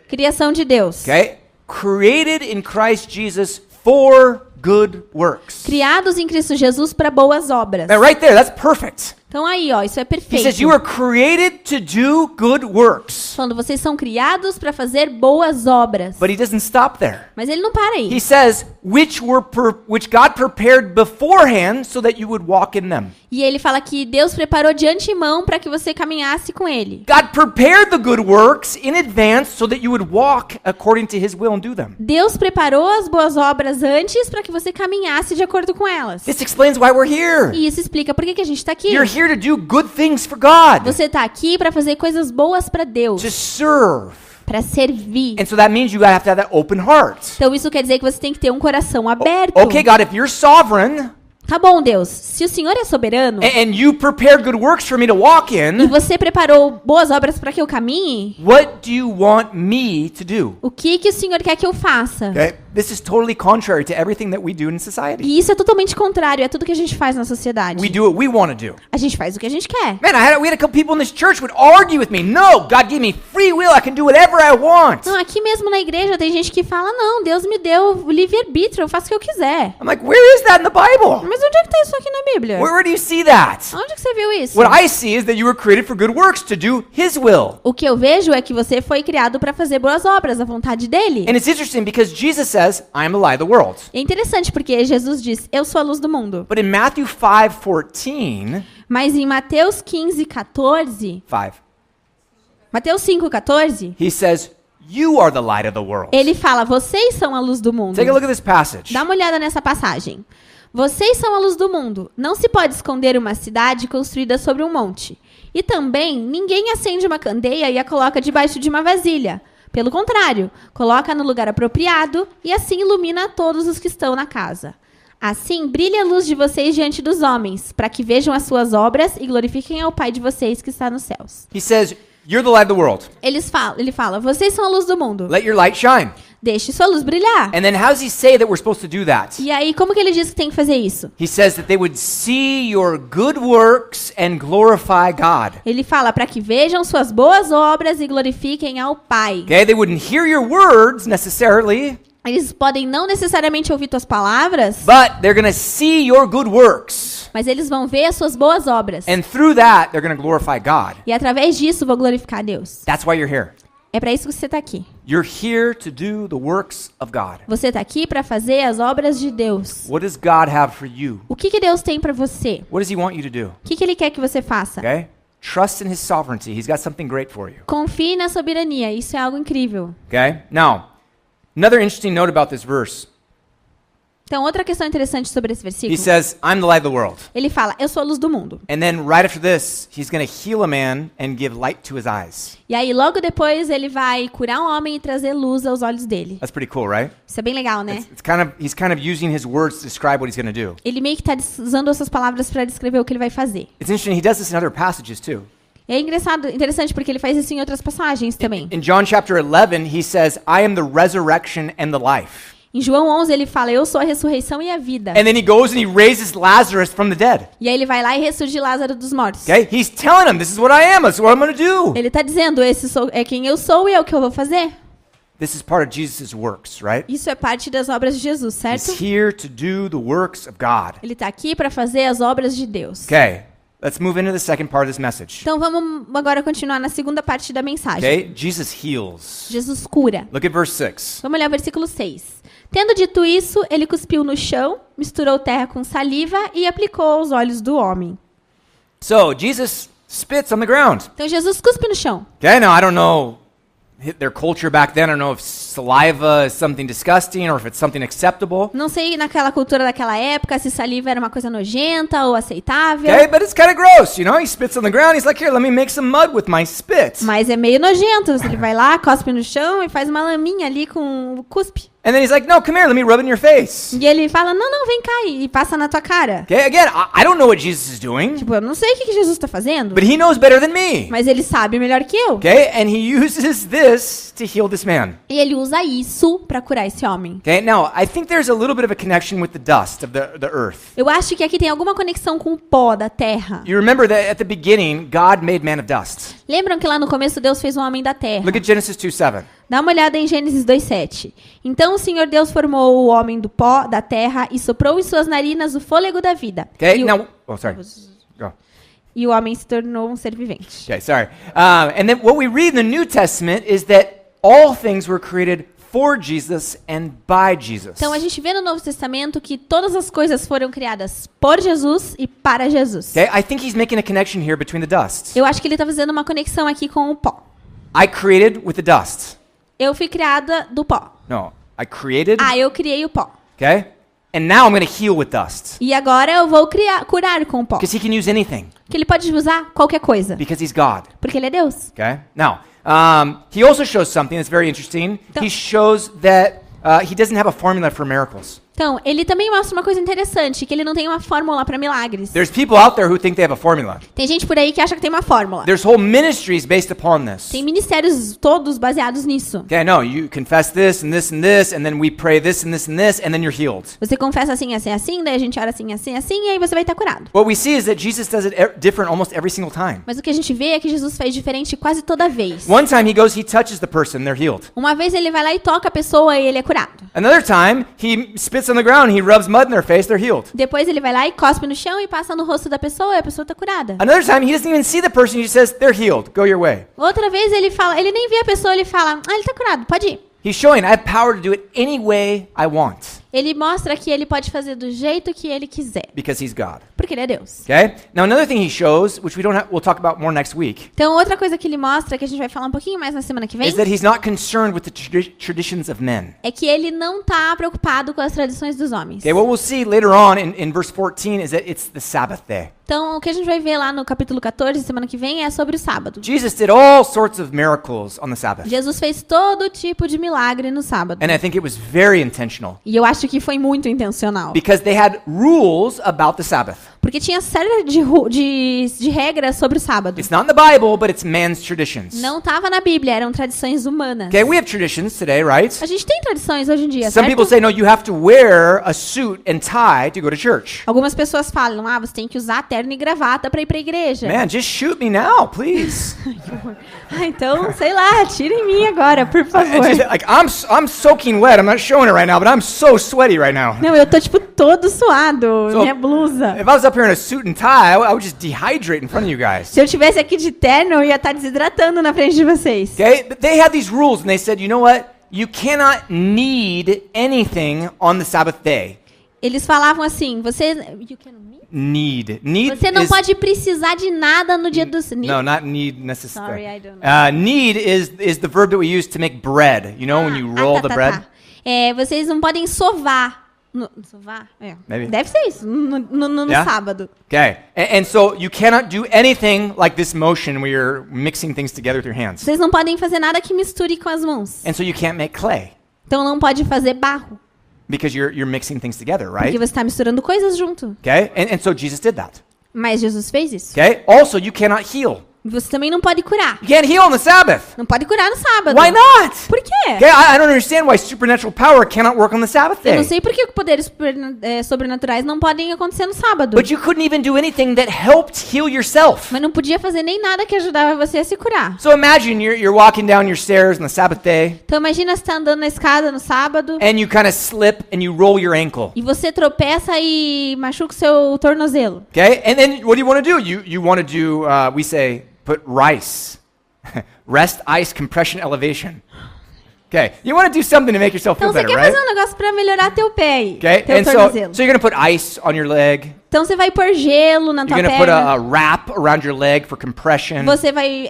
Criação de Deus. Okay? Created in Christ Jesus for good works. Criados em Cristo Jesus para boas obras. Now, right there, that's perfect. Então aí, ó, isso é He perfeito. says you are created to do good works. Falando, vocês são criados para fazer boas obras. But he doesn't stop there. Mas ele não para aí. He says, which God prepared beforehand so that you would walk in them. E ele fala que Deus preparou de antemão para que você caminhasse com ele. God prepared the good works in advance so that you would walk according to his will and do them. Deus preparou as boas obras antes para que você caminhasse de acordo com elas. This explains why we're here. E isso explica por que a gente está aqui. You're here to do good things for God, Você está aqui para fazer coisas boas para Deus, to serve. para servir. And so that means you have to have that open heart. Então isso quer dizer que você tem que ter um coração aberto. Okay, God, if you're sovereign Tá bom, Deus. Se o Senhor é soberano and you prepared good works for me to walk e in, você preparou boas obras para que eu caminhe, what do you want me to do? o que o Senhor quer que eu faça? Okay? This is totally contrary to everything that we do in society. E isso é totalmente contrário a tudo que a gente faz na sociedade. We do what we want to do. A gente faz o que a gente quer. Man, we had a couple people in this church would argue with me. No, God gave me free will. I can do whatever I want. Não, aqui mesmo na igreja tem gente que fala, não, Deus me deu o livre-arbítrio, eu faço o que eu quiser. I'm like, where is that in the Bible? Mas onde é que tá isso aqui na Bíblia? Where do you see that? Onde que você viu isso? What I see is that you were created for good works to do His will. O que eu vejo é que você foi criado para fazer boas obras, a vontade dele. And it's interesting because Jesus says, I am the light of the world. É interessante porque Jesus diz, eu sou a luz do mundo. But in Matthew 5:14, Mas em Mateus 15:14, 5, Mateus 5:14, he says, you are the light of the world. ele fala, vocês são a luz do mundo. Take a look at this passage. Dá uma olhada nessa passagem. Vocês são a luz do mundo. Não se pode esconder uma cidade construída sobre um monte. E também, ninguém acende uma candeia e a coloca debaixo de uma vasilha. Pelo contrário, coloca no lugar apropriado e assim ilumina todos os que estão na casa. Assim, brilhe a luz de vocês diante dos homens, para que vejam as suas obras e glorifiquem ao Pai de vocês que está nos céus. He says, you're the light of the world. Ele fala, vocês são a luz do mundo. Let your light shine. Deixe sua luz brilhar. And then how does he say that we're supposed to do that? E aí, como que ele diz que tem que fazer isso? He says that they would see your good works and glorify God. Ele fala para que vejam suas boas obras e glorifiquem ao Pai. Okay, they wouldn't hear your words necessarily, Eles podem não necessariamente ouvir tuas palavras, but they're going to see your good works. mas eles vão ver as suas boas obras. And through that, they're going to glorify God. E através disso vão glorificar a Deus. That's why you're here. É para isso que você está aqui. You're here to do the works of God. Você está aqui para fazer as obras de Deus. What does God have for you? O que Deus tem para você? What does he want you to do? O que Ele quer que você faça? Okay? Trust in his sovereignty. He's got something great for you. Confie na soberania. Isso é algo incrível. Okay? Now, another interesting note about this verse. Então, outra questão interessante sobre esse He versículo. says, I'm the light of the world. Ele fala, eu sou a luz do mundo. And then right after this, he's going to heal a man and give light to his eyes. E aí, logo depois, ele vai curar um homem e trazer luz aos olhos dele. That's pretty cool, right? Isso é bem legal, né? He's kind of using his words to describe what he's going to do. Ele meio que está usando essas palavras para descrever o que ele vai fazer. It's interesting, he does this in other passages too. É interessante porque ele faz isso em outras passagens também. In John chapter 11, he says, I am the resurrection and the life. Em João 11 ele fala, eu sou a ressurreição e a vida. And then he goes and he raises Lazarus from the dead. E aí ele vai lá e ressurge Lázaro dos mortos. Okay? He's telling him, this is what I am, this is what I'm going to do. Ele está dizendo, esse é quem eu sou e é o que eu vou fazer. This is part of Jesus' works, right? Isso é parte das obras de Jesus, certo? He's here to do the works of God. Ele está aqui para fazer as obras de Deus. Okay, let's move into the second part of this message. Então vamos agora continuar na segunda parte da mensagem. Okay, Jesus heals. Jesus cura. Look at verse 6. Vamos olhar o versículo 6. Tendo dito isso, ele cuspiu no chão, misturou terra com saliva e aplicou aos olhos do homem. So, Jesus spits on the ground. Então Jesus cuspe no chão. Okay, now I don't know their culture back then. I don't know if saliva is something disgusting or if it's something acceptable. Não sei naquela cultura daquela época se saliva era uma coisa nojenta ou aceitável. Okay, but it's kind of gross, you know? He spits on the ground. He's like, here, let me make some mud with my spit. Mas é meio nojento. Ele vai lá, cospe no chão e faz uma laminha ali com o cuspe. And then he's like, no, come here, let me rub it in your face. E ele fala, não, vem cá e passa na tua cara. Okay, again, I don't know what Jesus is doing, Tipo, eu não sei o que Jesus está fazendo, but he knows better than me. mas ele sabe melhor que eu. Okay, and he uses this this to heal this man. E ele usa isso para curar esse homem. Okay, now I think there's a little bit of a connection with the dust of the earth. Eu acho que aqui tem alguma conexão com o pó da terra. You remember that at the beginning, God made man of dust. Lembram que lá no começo Deus fez um homem da terra? Look at Genesis 2:7. Dá uma olhada em Gênesis 2:7. Então o Senhor Deus formou o homem do pó da terra e soprou em suas narinas o fôlego da vida. Okay, E o- now, oh, sorry. Go. E o homem se tornou um ser vivente. Okay, sorry. And then what we read in the New Testament is that all things were created for Jesus and by Jesus. Então a gente vê no Novo Testamento que todas as coisas foram criadas por Jesus e para Jesus. Okay, I think he's making a connection here between the dust. Eu acho que ele está fazendo uma conexão aqui com o pó. I created with the dust. Eu fui criada do pó. No, I created. Eu criei o pó. Okay, and now I'm going to heal with dust E agora eu vou curar com o pó. because he can use anything Que ele pode usar qualquer coisa. because he's God. Porque ele é Deus. Okay, now he also shows something that's very interesting. Então- He shows that he doesn't have a formula for miracles. Então, ele também mostra uma coisa interessante, que ele não tem uma fórmula para milagres. There's people out there who think they have a formula. Tem gente por aí que acha que tem uma fórmula. There's whole ministries based upon this. Tem ministérios todos baseados nisso. Okay, no, you confess this and this and this, and then we pray this and this and this, and then you're healed. Você confessa assim, assim, assim, daí a gente ora assim, assim, assim, e aí você vai estar curado. What we see is that Jesus does it different almost every single time. Mas o que a gente vê é que Jesus faz diferente quase toda vez. One time he goes, he touches the person, they're healed. Uma vez ele vai lá e toca a pessoa e ele é curado. Another time, he spits on the ground, he rubs mud in their face, they're healed. Depois ele vai lá e cospe no chão e passa no rosto da pessoa e a pessoa está curada. Another time, he doesn't even see the person, he just says, they're healed, go your way. Outra vez ele fala, ele nem vê a pessoa, ele fala, ele está curado, pode ir. He's showing I have power to do it any way I want Ele mostra que ele pode fazer do jeito que ele quiser, because he's God. porque ele é Deus. Okay? Now another thing he shows, which we'll talk about more next week, Então, outra coisa que ele mostra, que a gente vai falar um pouquinho mais na semana que vem, is that he's not concerned with the traditions of men. é que ele não está preocupado com as tradições dos homens. Okay, what we'll see later on in verse 14 is that it's the Sabbath day. Então, o que a gente vai ver lá no capítulo 14, semana que vem, é sobre o sábado. Jesus did all sorts of miracles on the Sabbath. Jesus fez todo tipo de milagre no sábado. And I think it was very intentional E eu acho que foi muito intencional. because they had rules about the Sabbath. Porque tinha série de regras sobre o sábado. It's not in the Bible, but it's man's traditions. Não estava na Bíblia, eram tradições humanas. Okay, we have traditions today, right? A gente tem tradições hoje em dia, Some people certo? say, no, you have to wear a suit and tie to go to church. Algumas pessoas falam, você tem que usar terno e gravata para ir para a igreja. Man, just shoot me now, please. Então, sei lá, tira em mim agora, por favor. It's just, like I'm soaking wet. I'm not showing it right now, but I'm so sweaty right now. Não, eu tô tipo todo suado, So- minha blusa. If I was up here in a suit and tie, I would just dehydrate in front of you guys. Se eu tivesse aqui de terno, eu ia estar desidratando na frente de vocês. Okay, but they had these rules, and they said, you know what? You cannot need anything on the Sabbath day. Eles falavam assim, você Need você não is, pode precisar de nada no dia do... no, not need necessarily. Sorry, I don't know. Need is the verb that we use to make bread. You know, when you roll the bread. Vocês não podem sovar. Sovar? É. Maybe. Deve ser isso, no Yeah? sábado. Okay, and so you cannot do anything like this motion where you're mixing things together with your hands. Vocês não podem fazer nada que misture com as mãos. And so you can't make clay Então não pode fazer barro, because you're mixing things together, porque right? você está misturando coisas junto. Okay, and so Jesus did that. Mas Jesus fez isso. Okay, also you cannot heal. Você também não pode curar. You can't heal on the Sabbath. Não pode curar no sábado. Why not? Por quê? Okay, I don't understand why supernatural power cannot work on the Sabbath Eu não day. sei por que poderes sobrenaturais não podem acontecer no sábado. But you couldn't even do anything that helped heal yourself. Mas não podia fazer nem nada que ajudava você a se curar. So imagine you're walking down your stairs on the Sabbath day, Então imagina você tá andando na escada no sábado and you kind of slip and you roll your ankle. e você tropeça e machuca o seu tornozelo. Okay, and then what do you want to do? You want to do, we say, put rice, rest, ice, compression, elevation. Okay, you want to do something to make yourself Então feel você better, quer right? fazer um negócio pra melhorar teu pé, Okay, teu and tornozelo. so you're going to put ice on your leg. Então você vai pôr gelo na You're tua going to put perna. a wrap around your leg for compression. Você vai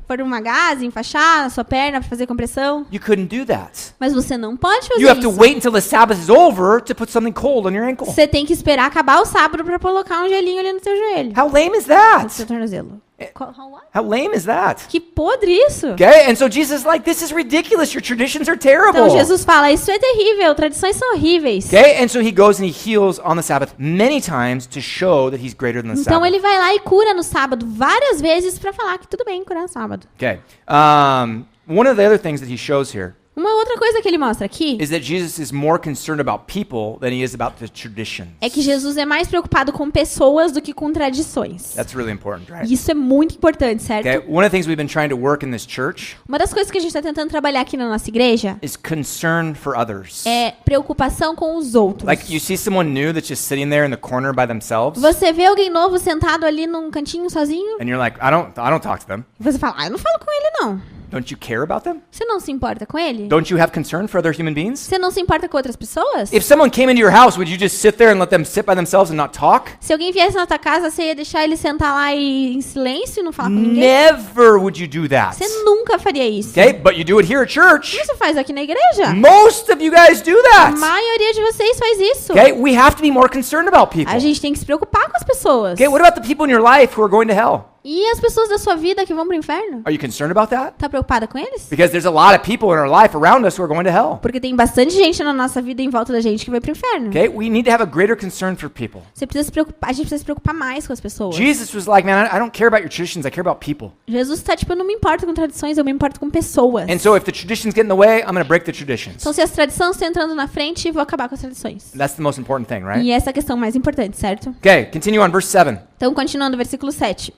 pôr uma gaze, enfaixar na sua perna pra fazer compressão. You couldn't do that. Mas você não pode fazer You have to isso. wait until the Sabbath is over to put something cold on your ankle. Você tem que esperar acabar o sábado pra colocar um gelinho ali no seu joelho. How lame is No that? seu tornozelo. How what? How lame is that? Que podre isso. Okay, and so Jesus is like, this is ridiculous. Your traditions are terrible. Então Jesus fala, isso é terrível, tradições são horríveis. Okay, and so he goes and he heals on the Sabbath many times to show that he's greater than the Então Sabbath. ele vai lá e cura no sábado várias vezes pra falar que tudo bem curar no sábado. Okay, one of the other things that he shows here Uma outra coisa que ele mostra aqui is that Jesus is more concerned about people than he is about the traditions. é que Jesus é mais preocupado com pessoas do que com tradições. That's really important, right? E isso é muito importante, certo? Okay, one of the things we've been trying to work in this church Uma das coisas que a gente está tentando trabalhar aqui na nossa igreja is concern for others. é preocupação com os outros. Like you see someone new that's just sitting there in the corner by themselves, Você vê alguém novo sentado ali num cantinho sozinho, and you're like, I don't talk to them. e você fala, eu não falo com ele não. Don't you care about them? Você não se importa com ele? Don't you have concern for other human beings? Você não se importa com outras pessoas? If someone came into your house, would you just sit there and let them sit by themselves and not talk? Se alguém viesse na tua casa, você ia deixar ele sentar lá em silêncio e não falar com ninguém? Never would you do that. Você nunca faria isso. Okay, but you do it here at church. Você faz aqui na igreja? Most of you guys do A that. maioria de vocês faz isso. Okay, we have to be more concerned about people. A gente tem que se preocupar com as pessoas. Okay, what about the people in your life who are going to hell? E as pessoas da sua vida que vão pro inferno? Are you concerned about that? Tá preocupada com eles? Because there's a lot of people in our life around us who are going to hell. Porque tem bastante gente na nossa vida em volta da gente que vai pro inferno. Okay, we need to have a greater concern for people. Você precisa se preocupar, a gente precisa se preocupar mais com as pessoas. Jesus was like, man, I don't care about your traditions, I care about people. Jesus tá tipo, eu não me importo com tradições, eu me importo com pessoas. And so if the traditions get in the way, I'm going to break the traditions. Então se as tradições estão entrando na frente, eu vou acabar com as tradições. That's the most important thing, right? E essa é a questão mais importante, certo? Okay, continue on verse 7. Então, continuando, versículo 7.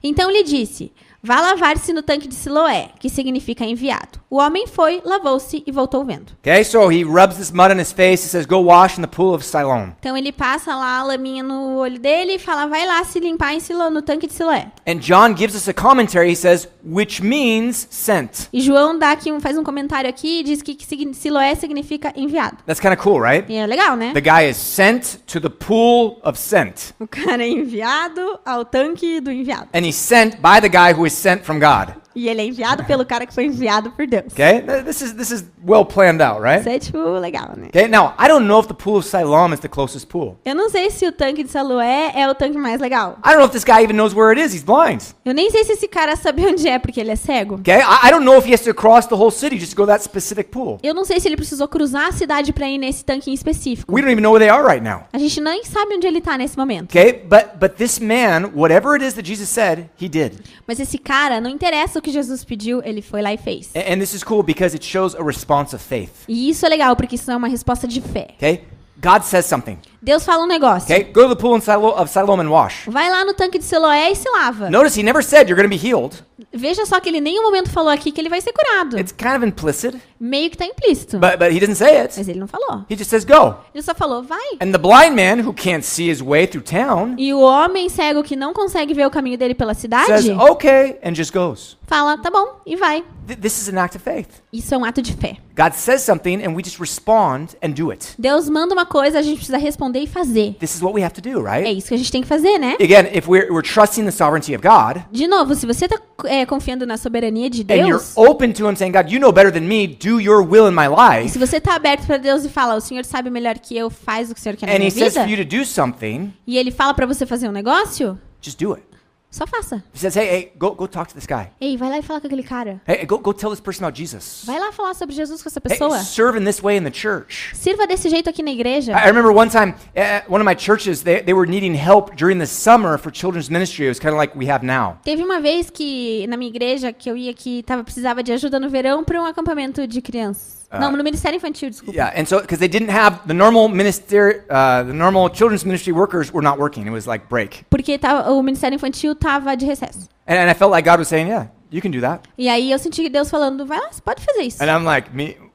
Então lhe disse, vá lavar-se no tanque de Siloé, que significa enviado. O homem foi, lavou-se e voltou vendo. Okay, so he rubs this mud on his face. He says, go wash in the pool of Siloam. Então ele passa lá a laminha no olho dele e fala, vai lá se limpar em no tanque de Siloé. And John gives us a commentary. He says, which means sent. E João dá aqui faz um comentário aqui e diz que Siloé significa enviado. That's kind of cool, right? E é legal, né? The guy is sent to the pool of sent. O cara é enviado ao tanque do enviado. And he's sent by the guy who is sent from God. E ele é enviado pelo cara que foi enviado por Deus. Okay? This is well planned out, right? Isso é tipo legal, né? Okay, now, I don't know if the pool of Siloam is the closest pool. Eu não sei se o tanque de Siloé é o tanque mais legal. I don't know if this guy even knows where it is. He's blind. Eu nem sei se esse cara sabe onde é porque ele é cego. Okay? I don't know if he has to cross the whole city just to go to that specific pool. Eu não sei se ele precisou cruzar a cidade para ir nesse tanque em específico. We don't even know where they are right now. A gente nem sabe onde ele tá nesse momento. Okay? But this man, whatever it is that Jesus said, he did. Mas esse cara, não interessa o que Jesus pediu, ele foi lá e fez. And this is cool because it shows a response of faith. E isso é legal porque isso é uma resposta de fé. Okay? God says something. Deus fala um negócio. Okay? Go to the pool of Siloam and wash. Vai lá no tanque de Siloé e se lava. Notice he never said you're going to be healed. Veja só que ele em nenhum momento falou aqui que ele vai ser curado. It's kind of implicit, Meio que tá implícito. but he doesn't say it. Mas ele não falou. He just says go. Ele só falou, vai. And the blind man who can't see his way through town E o homem cego que não consegue ver o caminho dele pela cidade, says okay and just goes. fala, tá bom, e vai. This is an act of faith. Isso é um ato de fé. God says something and we just respond and do it. Deus manda uma coisa, a gente precisa responder e fazer. This is what we have to do, É right? isso que a gente tem que fazer, né? Again, if we're trusting the sovereignty of God De novo, se você tá confiando na soberania de and you're Deus, open to him saying, God, you know better than me, do your will in my e life, se você tá aberto para Deus e fala, o Senhor sabe melhor que eu, faz o que o Senhor quer na and minha he says vida, for you to do something, e ele fala para você fazer um negócio, just do it. só faça. He says, hey, go talk to this guy. Ei, vai lá e fala com aquele cara. Hey, go tell this person about Jesus. Vai lá falar sobre Jesus com essa Hey, pessoa. serve in this way in the church. Sirva desse jeito aqui na igreja. I remember one time, one of my churches, they were needing help during the summer for children's ministry. It was kind of like we have now. Teve uma vez que na minha igreja que eu ia que precisava de ajuda no verão para um acampamento de crianças. Não, no ministério infantil, desculpa. Yeah, and so because they didn't have the normal the normal children's ministry workers were not working. It was like break. Porque o ministério infantil tava de recesso. And I felt like God was saying, yeah, you can do that. E aí eu senti Deus falando, vai lá, você pode fazer isso. And I'm like,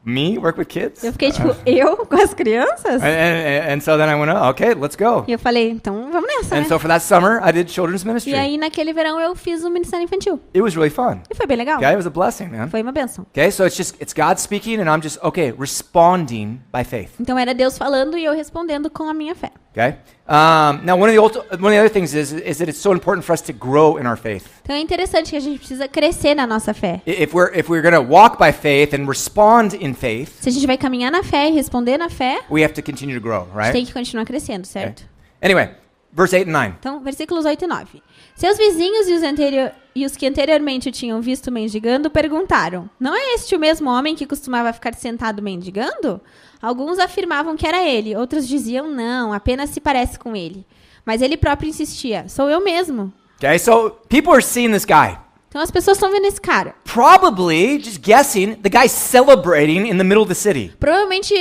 me work with kids? Eu fiquei tipo, eu com as crianças? And so then I went, oh, okay, let's go. E eu falei, então vamos nessa, And né? so for that summer, I did children's ministry. E aí naquele verão eu fiz o ministério infantil. It was really fun. E foi bem legal. Okay, it was a blessing, man. Foi uma bênção. Okay, so it's God speaking, and I'm just responding by faith. Então era Deus falando e eu respondendo com a minha fé. Okay. Now one of the other things is that it's so important for us to grow in our faith. Então é interessante que a gente precisa crescer na nossa fé. If we're going to walk by faith and respond in faith, Se a gente vai caminhar na fé e responder na fé, we have to continue to grow, a gente tem right? que continuar crescendo, certo? Anyway, verse 8 and 9. Então, versículos 8 e 9. Seus vizinhos e os que anteriormente o tinham visto mendigando perguntaram, não é este o mesmo homem que costumava ficar sentado mendigando? Alguns afirmavam que era ele, outros diziam não, apenas se parece com ele. Mas ele próprio insistia, sou eu mesmo. Okay, so people are seeing this guy. Então as pessoas estão vendo esse cara. Probably, just guessing, the guy's celebrating in the middle of the city. Provavelmente,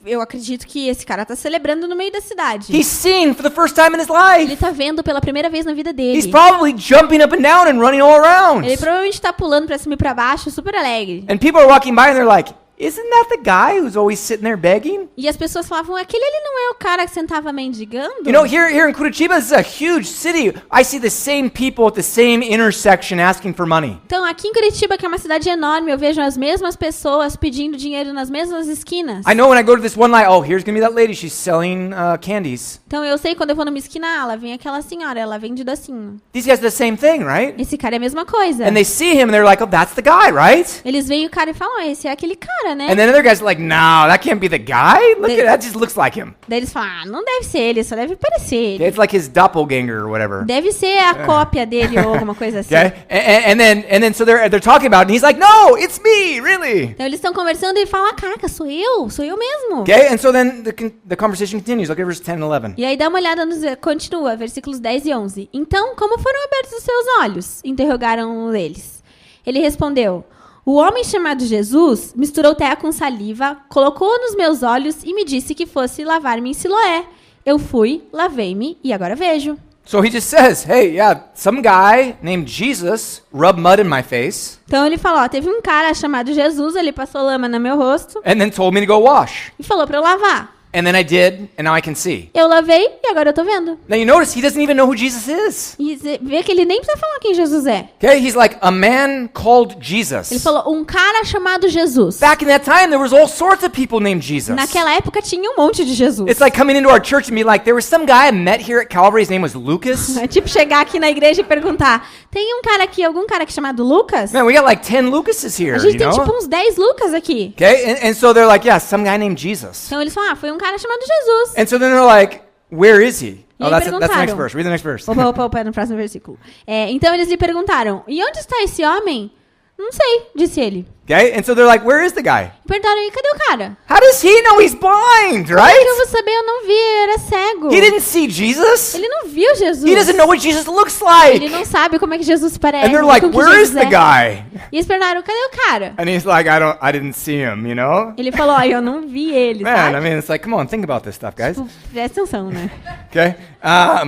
eu acredito que esse cara tá celebrando no meio da cidade. He's seeing for the first time in his Ele life. tá vendo pela primeira vez na vida dele. He's probably jumping up and down and running all around. Ele provavelmente tá pulando pra cima e pra baixo, super alegre. And people are walking by and they're like, isn't that the guy who's always sitting there begging? E as pessoas falavam, aquele ali não é o cara que sentava mendigando? You know, here in Curitiba, this is a huge city. I see the same people at the same intersection asking for money. Então, aqui em Curitiba, que é uma cidade enorme, eu vejo as mesmas pessoas pedindo dinheiro nas mesmas esquinas. I know when I go to this one light, oh, here's gonna be that lady. She's selling candies. Então, eu sei quando eu vou numa esquina, lá vem aquela senhora, ela vende docinho. These guys are the same thing, right? Esse cara é a mesma coisa. And they see him and they're like, oh, that's the guy, right? Eles veem o cara e falam, esse é aquele cara, né? And then other guys are like, no, that can't be the guy. Look at that, just looks like him. Daí eles falam, não deve ser ele, só deve parecer ele. It's like his doppelganger or whatever. Deve ser a cópia dele ou alguma coisa assim. Okay, and then so they're talking about it, and he's like, no, it's me, really. Então eles estão conversando e ele fala, caraca, sou eu mesmo. Okay, and so then the conversation continues. Look at verse 10 and 11. E aí dá uma olhada, continua, versículos 10 e 11. Então, como foram abertos os seus olhos? Interrogaram eles. Ele respondeu, o homem chamado Jesus misturou terra com saliva, colocou nos meus olhos e me disse que fosse lavar-me em Siloé. Eu fui, lavei-me e agora vejo. So he just says, hey, yeah, some guy named Jesus rubbed mud in my face Então ele falou, ó, teve um cara chamado Jesus, ele passou lama no meu rosto and then told me to go wash. e falou pra eu lavar. And then I did, and now I can see. Eu lavei e agora eu tô vendo. Now you notice he doesn't even know who Jesus is. E vê que ele nem precisa falar quem Jesus é. Okay, he's like a man called Jesus. Ele falou, um cara chamado Jesus. Back in that time, there was all sorts of people named Jesus. Naquela época tinha um monte de Jesus. It's like coming into our church and be like, there was some guy I met here at Calvary, his name was Lucas. É tipo chegar aqui na igreja e perguntar, tem um cara aqui, algum cara aqui chamado Lucas? Man, we got like 10 Lucases here, A gente you tem know? tipo uns 10 Lucas aqui. Okay, and so they're like, yeah, some guy named Jesus. Então eles falam, foi um cara chamado Jesus. And so then they're like, where is he? E Oh, aí that's the next perguntaram. verse. Read the next verse. Opa, no próximo versículo. Então eles lhe perguntaram, e onde está esse homem? Não sei, disse ele. Okay, and so they're like, where is the guy? Perguntaram, e cadê o cara? How does he know he's blind, Como é que eu right? vou saber? Eu não vi, ele era cego. He didn't see Jesus. Ele não viu Jesus. He doesn't know what Jesus looks Ele like. não sabe como é que Jesus parece. And they're like, como que where is Jesus the é. guy? E eles perguntaram, cadê o cara? And he's like, I didn't see him, you know? Ele falou, ó, eu não vi ele, Man, sabe? I mean, it's like, come on, think about this stuff, guys. Tipo, presta atenção, né? Okay?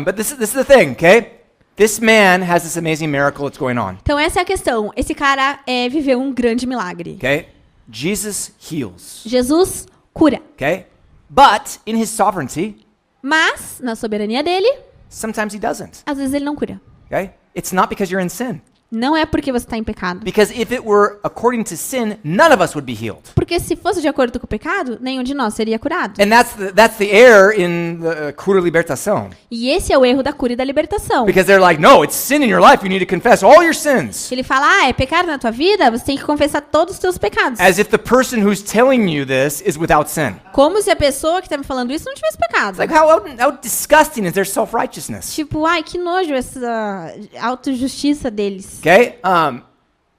But this is the thing, okay? This man has this amazing miracle that's going on, Então essa é a questão. Esse cara viveu um grande milagre. okay? Jesus heals, Jesus cura. okay? But in his sovereignty, Mas, na soberania dele, sometimes he doesn't, às vezes ele não cura. okay? It's not because you're in sin. Não é porque você está em pecado. Because if it were according to sin, none of us would be healed. Porque se fosse de acordo com o pecado, nenhum de nós seria curado. And that's the error in the cura libertação. E esse é o erro da cura e da libertação. Because they're like, no, it's sin in your life. You need to confess all your sins. Ele fala, é pecado na tua vida, você tem que confessar todos os teus pecados. As if the person who's telling you this is without sin. Como se a pessoa que está me falando isso não tivesse pecado. It's like, how disgusting is their self-righteousness? Tipo, ai, que nojo essa autojustiça deles. Okay?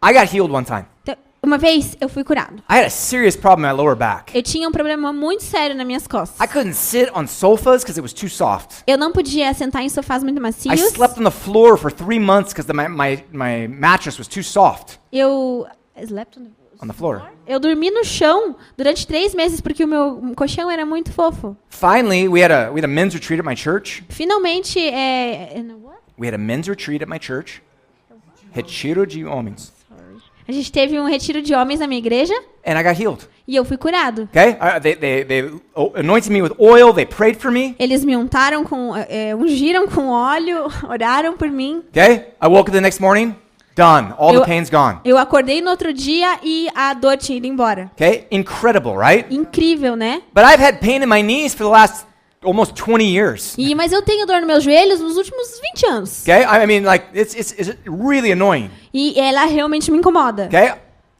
I got healed one time. Então, uma vez eu fui curado. I had a serious problem in my lower back. Eu tinha um problema muito sério nas minhas costas. I couldn't sit on sofas because it was too soft. Eu não podia sentar em sofás muito I macios. slept on the floor for 3 months because my mattress was too soft Eu slept on the floor. Eu dormi no chão durante 3 meses porque o meu colchão era muito fofo. Finally, we had a men's retreat at my church. Finalmente, We had a men's retreat at my church. Retiro de homens. a gente teve um retiro de homens na minha igreja And I got healed. e eu fui curado. Okay? They anointed me with oil. They prayed for me. Eles me untaram ungiram com óleo, oraram por mim. Okay? I woke up the next morning. Done. All the pain's gone. Eu acordei no outro dia e a dor tinha ido embora. Okay? Incredible, right? Incrível, né? But I've had pain in my knees for the last almost 20 years. Mas eu tenho dor nos meus joelhos nos últimos 20 anos. Okay? I mean, like, it's really annoying. E ela realmente me incomoda. Okay?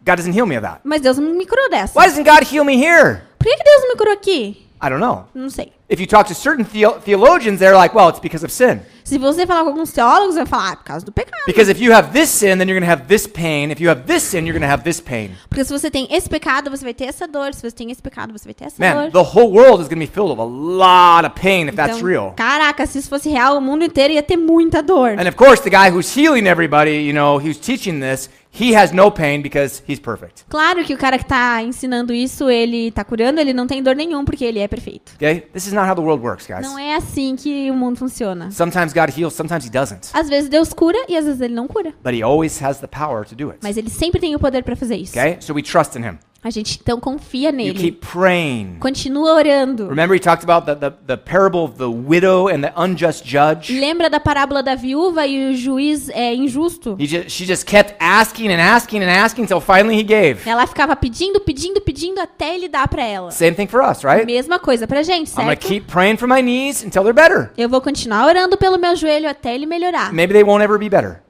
God doesn't heal me of that. Mas Deus me curou dessa. Why doesn't God heal me here? Por que Deus não me curou aqui? I don't know. Não sei. If you talk to certain theologians, they're like, well, it's because of sin. Se Se você falar com alguns teólogos, vai falar, por causa do pecado. Because if you have this sin, then you're going to have this pain. If you have this sin, you're going to have this pain. Porque se você tem esse pecado, você vai ter essa dor. Se você tem esse pecado, você vai ter essa Man, dor. the whole world is going to be filled with a lot of pain if that's Então, real. caraca, se isso fosse real, o mundo inteiro ia ter muita dor. And of course, the guy who's healing everybody, who's teaching this, he has no pain because he's perfect. Claro que o cara que tá ensinando isso, ele tá curando, ele não tem dor nenhum, porque ele é perfeito. Okay? This is not how the world works, guys. Não é assim que o mundo funciona. Sometimes God heals, sometimes he doesn't. Às vezes Deus cura e às vezes ele não cura. But he always has the power to do it. Mas ele sempre tem o poder pra fazer isso. Okay? So we trust in him. A gente então confia You nele. keep praying. Continua orando. Remember he talked about the parable of the widow and the unjust judge? Lembra da parábola da viúva e o juiz injusto? She just kept asking and asking and asking until finally he gave. Ela ficava pedindo, pedindo, pedindo até ele dar pra ela. Same thing for us, right? Mesma coisa pra gente, I'm going to certo? keep praying for my knees until they're better. Eu vou continuar orando pelo meu joelho até ele melhorar. Maybe they won't ever be better.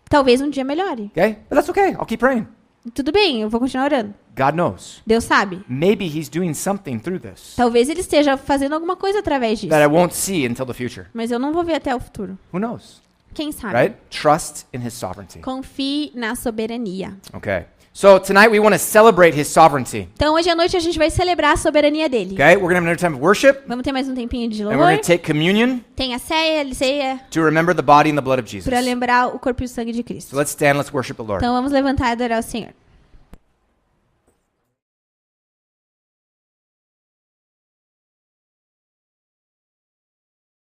Talvez um dia melhore. Okay? But that's okay. I'll keep praying. Tudo bem, eu vou continuar orando. God knows. Deus sabe. Maybe he's doing something through this Talvez ele esteja fazendo alguma coisa através disso. that I won't see until the future. Mas eu não vou ver até o futuro. Who knows? Quem sabe? Right? Trust in his sovereignty. Confie na soberania. Okay. So tonight we want to celebrate his sovereignty. Então hoje à noite a gente vai celebrar a soberania dele. Okay? We're going to have another time of worship, Vamos ter mais um tempinho de and we're louvor. going to take communion Tem a ceia to remember the body and the blood of Jesus. para lembrar o corpo e o sangue de Cristo. So let's stand, let's worship the Lord. Então vamos levantar e adorar o Senhor.